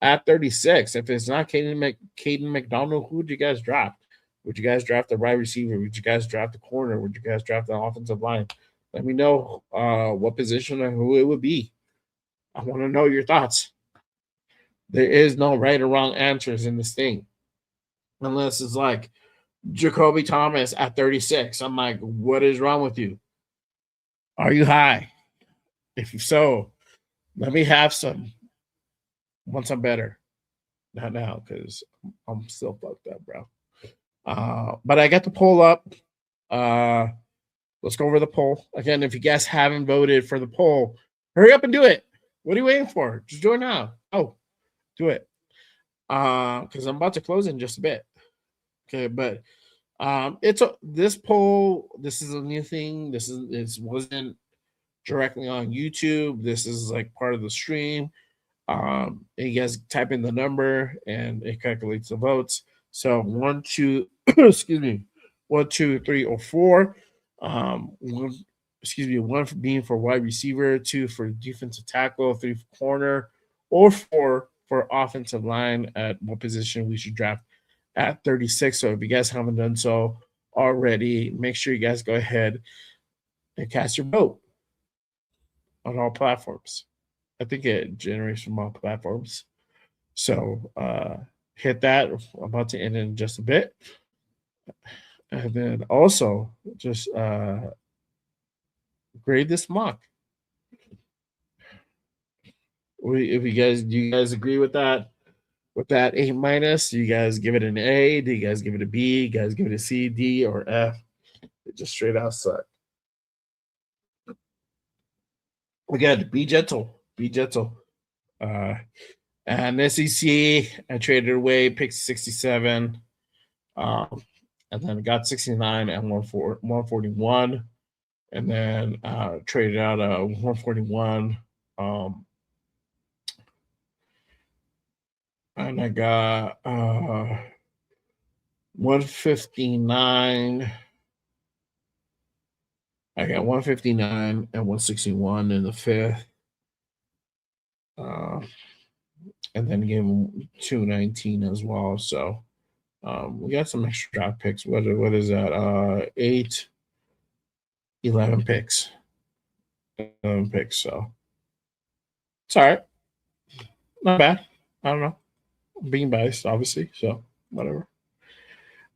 at 36. If it's not Caden McDonald, who would you guys draft? Would you guys draft the wide receiver? Would you guys draft the corner? Would you guys draft the offensive line? Let me know what position and who it would be. I want to know your thoughts. There is no right or wrong answers in this thing. Unless it's like Jacoby Thomas at 36. I'm like, what is wrong with you? Are you high? If so, let me have some once I'm better. Not now, because I'm still fucked up, bro. But I got the poll up. Let's go over the poll. Again, if you guys haven't voted for the poll, hurry up and do it. What are you waiting for? Just do it now. Oh, do it. Because I'm about to close in just a bit. Okay, but this poll, this is a new thing. This wasn't directly on YouTube. This is like part of the stream. You guys type in the number and it calculates the votes. So 1, 2, excuse me, 1, 2, 3, or 4. One being for wide receiver, 2 for defensive tackle, 3 for corner, or 4 for offensive line. At what position we should draft at 36. So if you guys haven't done so already, make sure you guys go ahead and cast your vote on all platforms. I think it generates from all platforms. So hit that. I'm about to end in just a bit. And then also just grade this mock. Do you guys agree with that? With that A minus, do you guys give it an A? Do you guys give it a B? You guys give it a C, D, or F? It just straight out suck. Again, be gentle. Be gentle. And SEC, I traded away, picked 67. And then got 69 and 141. And then traded out 141. And I got 159. I got 159 and 161 in the fifth. And then gave him 219 as well. So we got some extra draft picks. What is that? 11 picks. 11 picks. So it's all right. Not bad. I don't know. I'm being biased, obviously. So whatever.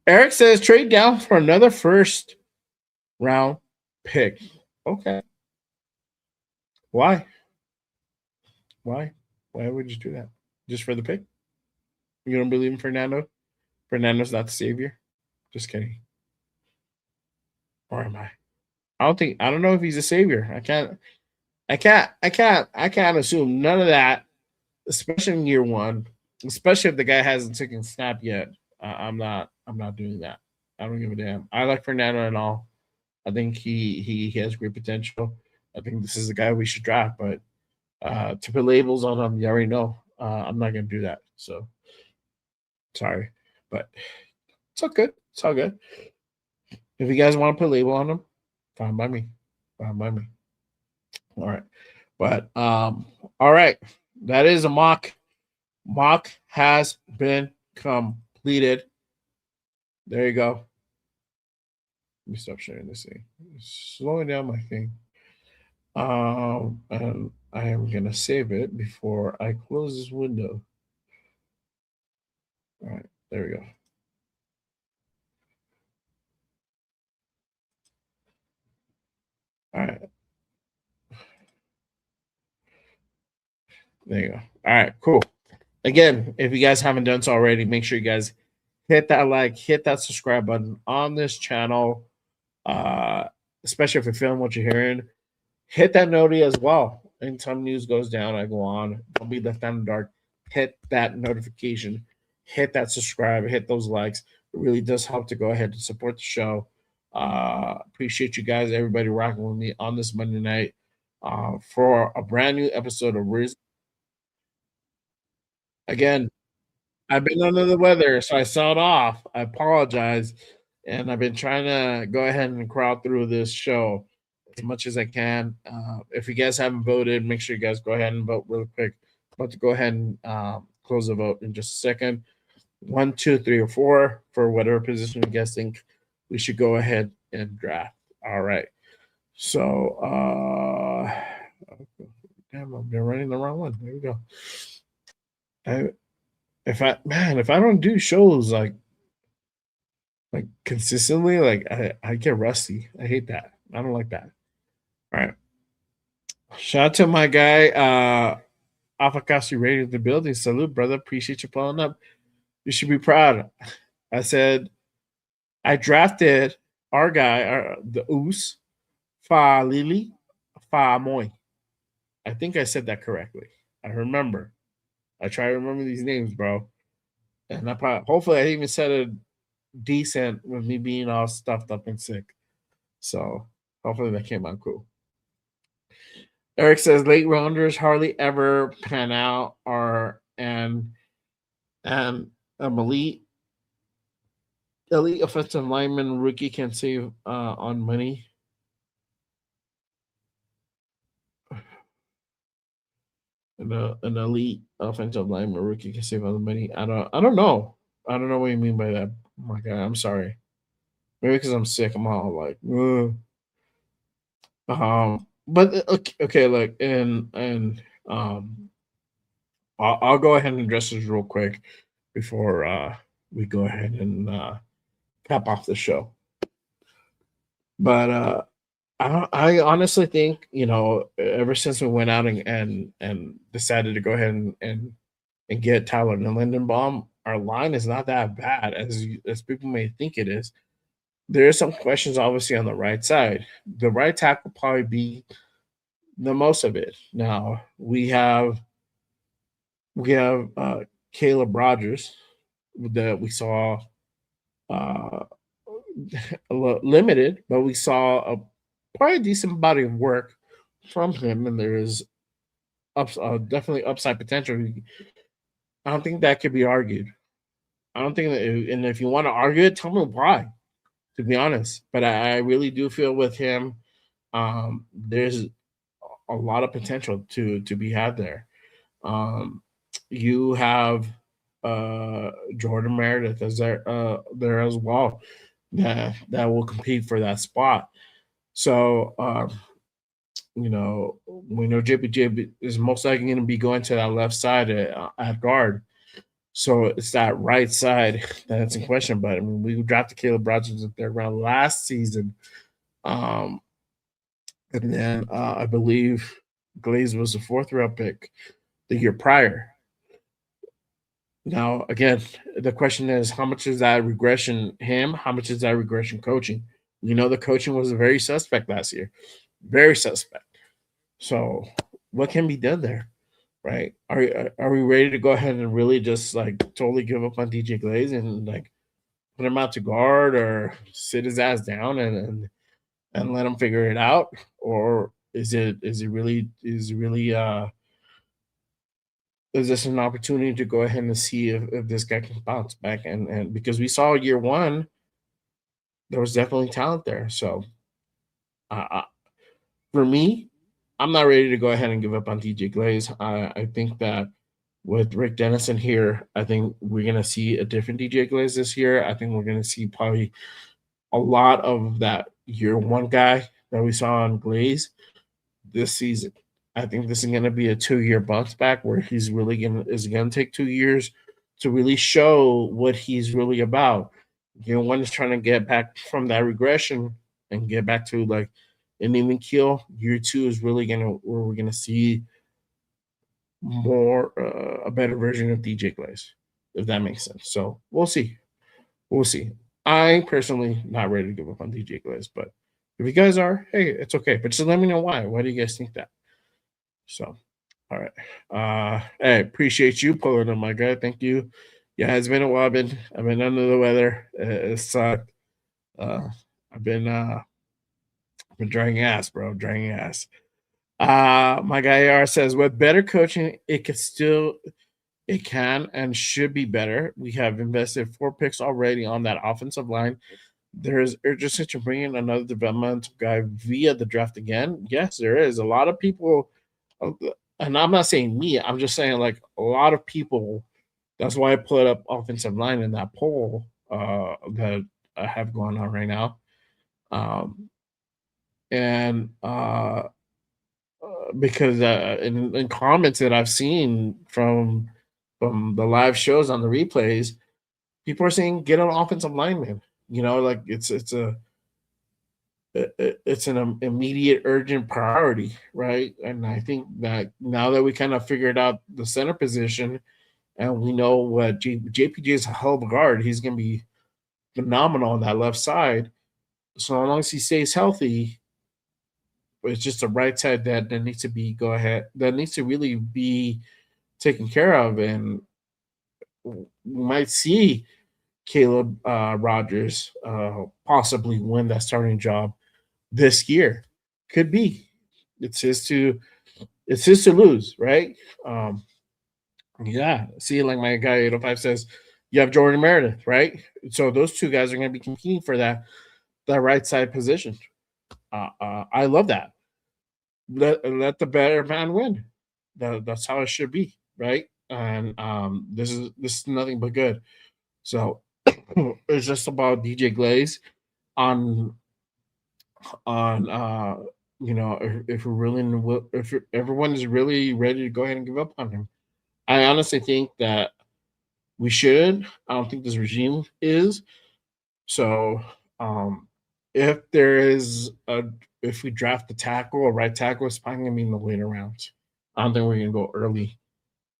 Eric says trade down for another first round pick. Okay. Why? Why would you do that? Just for the pick? You don't believe in Fernando? Fernando's not the savior? Just kidding. Or am I? I don't know if he's a savior. I can't assume none of that, especially in year one, especially if the guy hasn't taken a snap yet. I'm not doing that. I don't give a damn. I like Fernando and all. I think he has great potential. I think this is the guy we should draft, but to put labels on him, you already know. I'm not gonna do that. So sorry, but it's all good. It's all good. If you guys want to put a label on him, fine by me. Fine by me. All right. But all right. That is a mock. Mock has been completed. There you go. Let me stop sharing this thing. Slowing down my thing. And I am gonna save it before I close this window. All right, there we go. All right. There you go. All right, cool. Again, if you guys haven't done so already, make sure you guys hit that like, hit that subscribe button on this channel. Especially if you're feeling what you're hearing, hit that noti as well. Anytime news goes down, I go on. Don't be left in the dark. Hit that notification, hit that subscribe, hit those likes. It really does help to go ahead and support the show. Appreciate you guys, everybody rocking with me on this Monday night for a brand new episode of Riz. Again, I've been under the weather, so I sound off. I apologize. And I've been trying to go ahead and crowd through this show as much as I can. If you guys haven't voted, make sure you guys go ahead and vote real quick. I'm about to go ahead and close the vote in just a second. 1, 2, 3, or 4 for whatever position you guys think we should go ahead and draft. All right. So, damn, I've been running the wrong one. There we go. If I don't do shows like consistently, like I get rusty. I hate that. I don't like that. All right. Shout out to my guy, Afakasi Radio the building. Salute, brother. Appreciate you pulling up. You should be proud. I said I drafted our guy, the Oos, Fa Lili, Fa Moy. I think I said that correctly. I remember. I try to remember these names, bro. And hopefully I even said it decent with me being all stuffed up and sick. So hopefully that came out cool. Eric says late rounders hardly ever pan out or and elite offensive lineman rookie can save on money. An elite offensive lineman rookie can save on the money. I don't know. I don't know what you mean by that. Oh my god, I'm sorry. Maybe because I'm sick, I'm all like, ugh. But okay, look, and I'll go ahead and address this real quick before we go ahead and cap off the show. But I honestly think, ever since we went out and decided to go ahead and get Tyler and Lindenbaum, our line is not that bad as people may think it is. There are some questions obviously on the right side. The right tackle will probably be the most of it. Now we have Caleb Rogers that we saw a limited, but we saw a probably decent body of work from him, and there is definitely upside potential. I don't think that could be argued. I don't think that, and if you want to argue it, tell me why. To be honest, but I really do feel with him, there's a lot of potential to be had there. You have Jordan Meredith as there as well that will compete for that spot. So we know JPJ is most likely going to be going to that left side at guard. So it's that right side that's in question. But I mean, we drafted Caleb Rogers in the third round last season. And then I believe Glaze was the fourth round pick the year prior. Now, again, the question is how much is that regression him? How much is that regression coaching? We know the coaching was very suspect last year, very suspect. So what can be done there, right? Are we ready to go ahead and really just like totally give up on DJ Glaze and like put him out to guard or sit his ass down and let him figure it out, or is this an opportunity to go ahead and see if this guy can bounce back and because we saw year one there was definitely talent there. So uh, for me, I'm not ready to go ahead and give up on DJ Glaze. I think that with Rick Dennison here, I think we're gonna see a different DJ Glaze this year. I think we're gonna see probably a lot of that year one guy that we saw on Glaze this season. I think this is gonna be a 2 year bounce back where he's really gonna take 2 years to really show what he's really about. Year one is trying to get back from that regression and get back to like an even keel. Year two is really gonna where we're gonna see more a better version of DJ Glaze, if that makes sense. So we'll see. We'll see. I personally not ready to give up on DJ Glaze, but if you guys are, hey, it's okay. But just let me know why. Why do you guys think that? So, all right. Hey, appreciate you pulling on my guy. Thank you. Yeah, it's been a while. I've been under the weather. It sucked. Uh, I've been dragging ass, bro. Dragging ass. My guy AR says with better coaching, it can and should be better. We have invested 4 picks already on that offensive line. There is urgency to bring in another developmental guy via the draft again. Yes, there is. A lot of people, and I'm not saying me, I'm just saying like a lot of people. That's why I put up offensive line in that poll that I have going on right now. And because in comments that I've seen from the live shows on the replays, people are saying get an offensive lineman. Like it's an immediate urgent priority, right? And I think that now that we kind of figured out the center position and we know what JPJ is a hell of a guard, he's going to be phenomenal on that left side. So as long as he stays healthy, it's just the right side that needs to be that needs to really be taken care of, and we might see Caleb Rogers possibly win that starting job this year. Could be. It's his to lose, right? Yeah. See, like my guy 805 says, you have Jordan Meredith, right? So those two guys are going to be competing for that right side position. I love that. Let the better man win. That's how it should be, right? And this is nothing but good. So it's just about DJ Glaze on if we're really if everyone is really ready to go ahead and give up on him. I honestly think that we should. I don't think this regime is. So if there is if we draft the tackle, a right tackle, it's probably gonna be in the later rounds. I don't think we're gonna go early,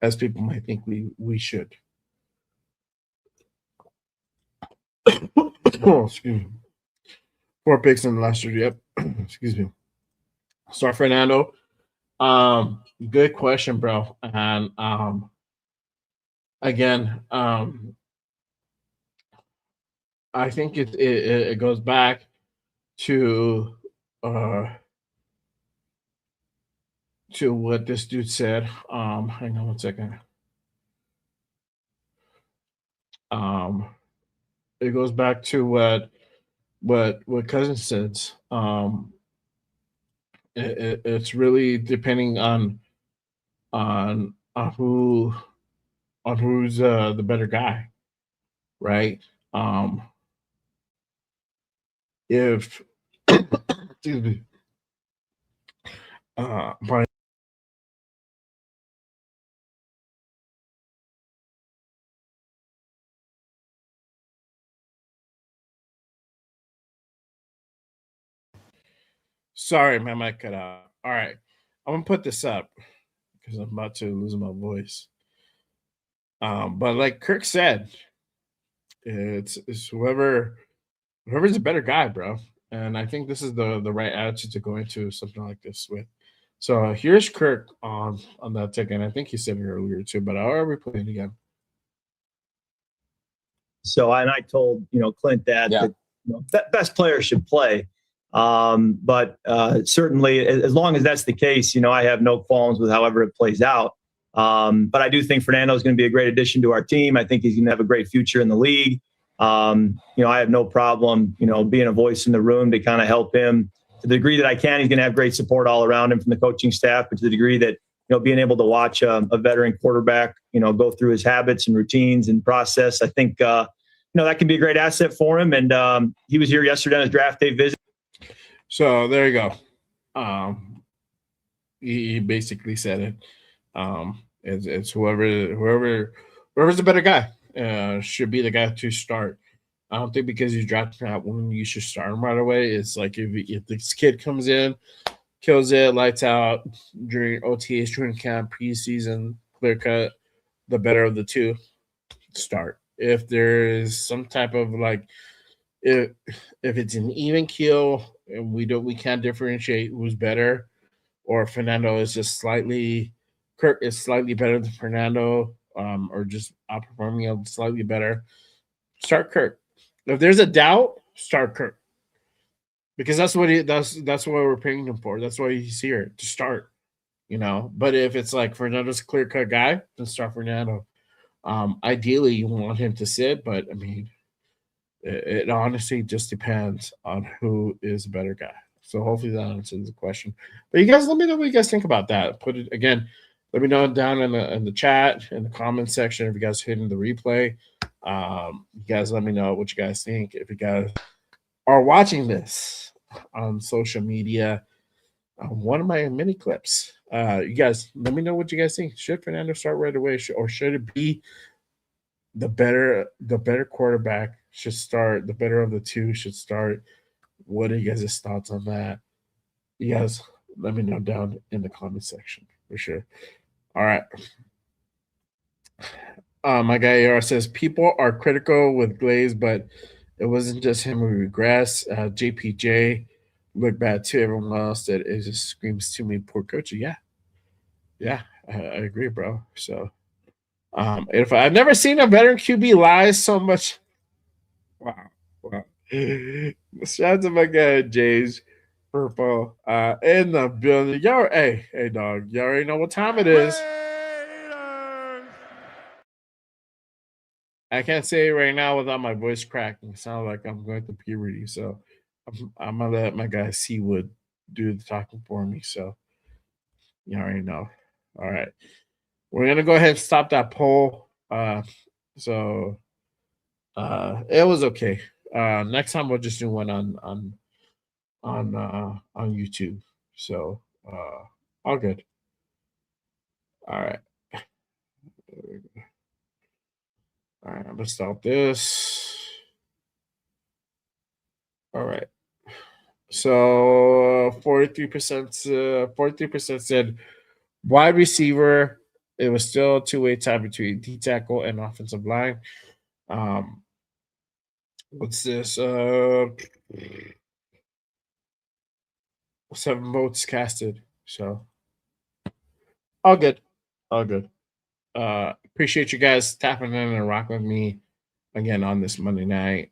as people might think we should. Oh, excuse me. 4 picks in the last year. Yep. Excuse me. Sorry, Fernando. Good question, bro. And again, I think it goes back to what this dude said. Hang on one second. It goes back to what Cousin says. It's really depending on who's the better guy, right? If excuse me, my sorry, my mic cut out. All right, I'm gonna put this up because I'm about to lose my voice. But like Kirk said, it's whoever's a better guy, bro. and I think this is the right attitude to go into something like this with. So here's Kirk on that ticket. And I think he said it earlier too, but I'll replay it again. So, and I told Clint that best players should play. But certainly, as long as that's the case, I have no qualms with however it plays out. But I do think Fernando is going to be a great addition to our team. I think he's going to have a great future in the league. I have no problem, being a voice in the room to kind of help him to the degree that I can. He's going to have great support all around him from the coaching staff, but to the degree that, being able to watch a veteran quarterback, go through his habits and routines and process, I think, that can be a great asset for him. And he was here yesterday on his draft day visit. So there you go. He basically said it. It's whoever's a better guy should be the guy to start. I don't think because he's drafted at one, you should start him right away. It's like if this kid comes in, kills it, lights out during OTAs, training camp, preseason, clear cut, the better of the two, start. If there is some type of if it's an even keel and we can't differentiate who's better, or Fernando is just Kirk is slightly better than Fernando, or just outperforming him slightly better, start Kirk. If there's a doubt, start Kirk. Because that's what that's what we're paying him for. That's why he's here to start. But if it's like Fernando's a clear cut guy, then start Fernando. Ideally you want him to sit, but I mean it honestly just depends on who is a better guy. So hopefully that answers the question. But you guys let me know what you guys think about that. Put it again, let me know down in the chat, in the comment section, if you guys hitting the replay. You guys let me know what you guys think. If you guys are watching this on social media, one of my mini clips, you guys let me know what you guys think. Should Fernando start right away, or should it be the better quarterback should start? The better of the two should start. What are you guys' thoughts on that? You guys let me know down in the comment section for sure. All right. My guy AR says people are critical with Glaze, but it wasn't just him who regressed. JPJ looked bad too. Everyone else that it just screams to me, poor coach. Yeah, I agree, bro. So, if I've never seen a veteran QB lie so much. Wow. Shout out to my guy Jays Purple in the building. Yo, hey, dog. You already know what time it is. I can't say it right now without my voice cracking. It sounds like I'm going through puberty. So I'm gonna let my guy Seawood do the talking for me. So you already know. All right. We're gonna go ahead and stop that poll. So it was okay. Next time we'll just do one on YouTube. So all good. All right. All right, I'm gonna stop this. All right. So 43% said wide receiver. It was still a two-way tie between D tackle and offensive line. What's this? 7 votes casted. So all good. All good. Appreciate you guys tapping in and rocking with me again on this Monday night.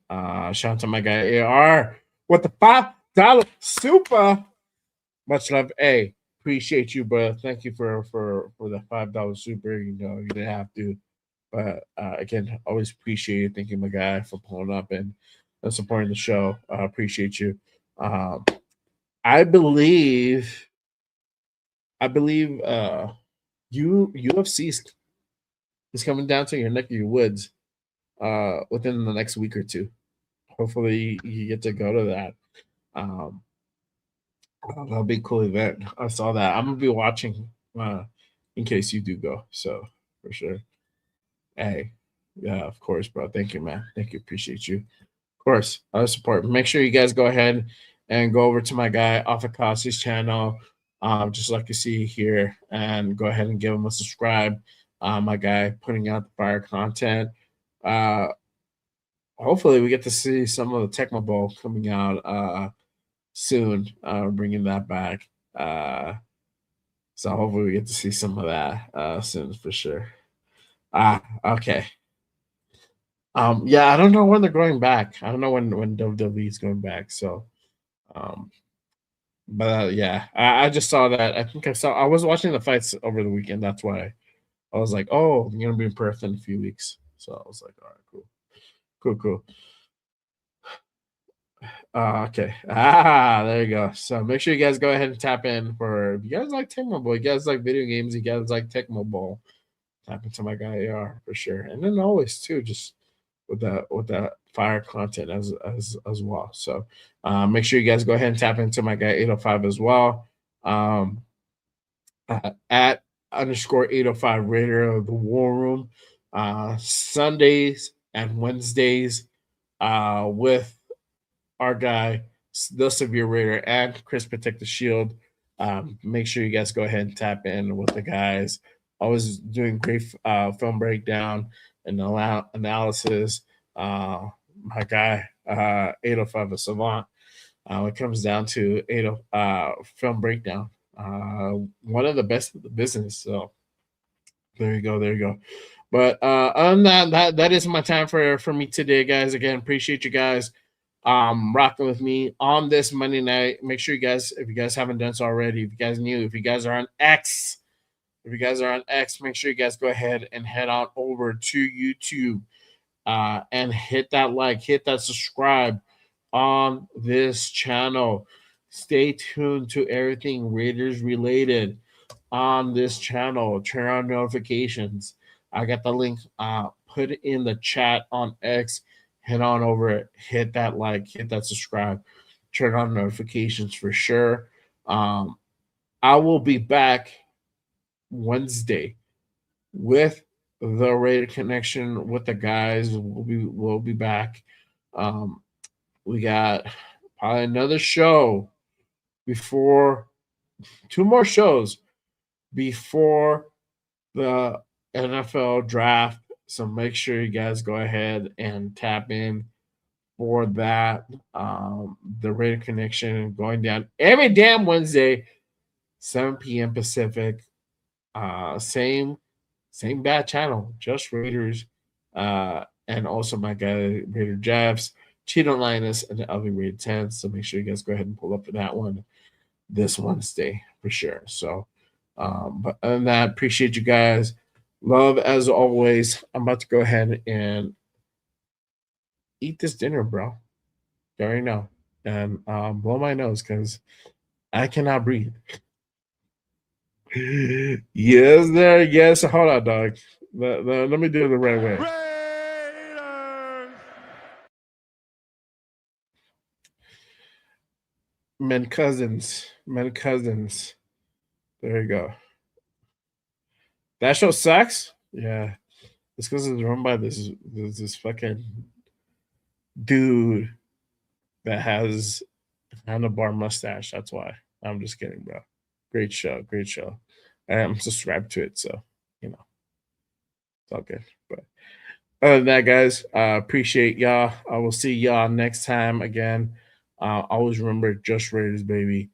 Shout out to my guy AR with the $5 super. Much love. Hey, appreciate you, bro. Thank you for the $5 super. You didn't have to. But again, always appreciate it. Thank you, my guy, for pulling up and supporting the show. Appreciate you. I believe UFC is coming down to your neck of your woods within the next week or two. Hopefully you get to go to that. That'll be a cool event. I saw that. I'm gonna be watching in case you do go. So for sure. Hey, yeah, of course, bro. Thank you, man. Thank you. Appreciate you. Of course, support. Make sure you guys go ahead and go over to my guy Offakasi's channel, just like you see here, and go ahead and give him a subscribe. My guy putting out the fire content. Hopefully we get to see some of the Tecmo Bowl coming out soon. Bringing that back. So hopefully we get to see some of that soon for sure. Okay. Yeah, I don't know when they're going back. I don't know when WWE is going back. So, um, but yeah, I just saw that. I think I was watching the fights over the weekend. That's why I was like, oh, I'm gonna be in Perth in a few weeks. So I was like, all right, cool. Okay. There you go. So make sure you guys go ahead and tap in for if you guys like Tecmo Bowl, you guys like video games, you guys like Tecmo Bowl. Tap into my guy AR for sure. And then always too, just with that fire content as well. So make sure you guys go ahead and tap into my guy 805 as well. Um at underscore 805 Raider of the War Room. Sundays and Wednesdays with our guy, the Severe Raider, and Chris Protect the Shield. Make sure you guys go ahead and tap in with the guys. Always doing great film breakdown and analysis. My guy, 805 a Savant. When it comes down to film breakdown, one of the best of the business. So there you go. But other than that is my time for me today, guys. Again, appreciate you guys rocking with me on this Monday night. Make sure you guys, if you guys haven't done so already, if you guys new, if you guys are on X, make sure you guys go ahead and head on over to YouTube and hit that like, hit that subscribe on this channel. Stay tuned to everything Raiders related on this channel. Turn on notifications. I got the link put in the chat on X. Head on over it, hit that like, hit that subscribe, turn on notifications for sure. I will be back Wednesday with the Raider Connection with the guys. We'll be back. We got probably another show before, two more shows before the NFL draft. So make sure you guys go ahead and tap in for that. The Raider Connection going down every damn Wednesday, 7 p.m. Pacific. Same bad channel, just Raiders. And also my guy Raider Jeffs, Cheeto Linus, and the LV Rated 10. So make sure you guys go ahead and pull up for that one this Wednesday for sure. So but other than that, appreciate you guys. Love as always. I'm about to go ahead and eat this dinner, bro. You already know. And blow my nose because I cannot breathe. Yes, there. Yes. Hold on, dog. Let me do it the right way. Men cousins. There you go. That show sucks. Yeah, it's because it's run by this fucking dude that has a handlebar mustache. That's why. I'm just kidding, bro. Great show. I'm subscribed to it, so you know it's all good. But other than that, guys, appreciate y'all. I will see y'all next time again. Always remember, just Raiders, baby.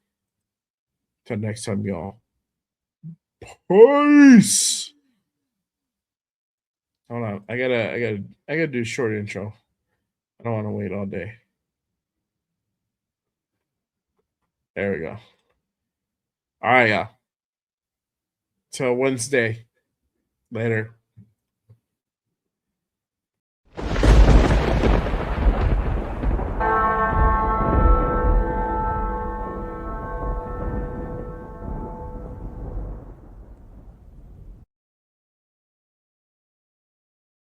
Till next time, y'all. Peace. Hold on, I gotta do a short intro. I don't want to wait all day. There we go. All right, y'all. Till Wednesday. Later.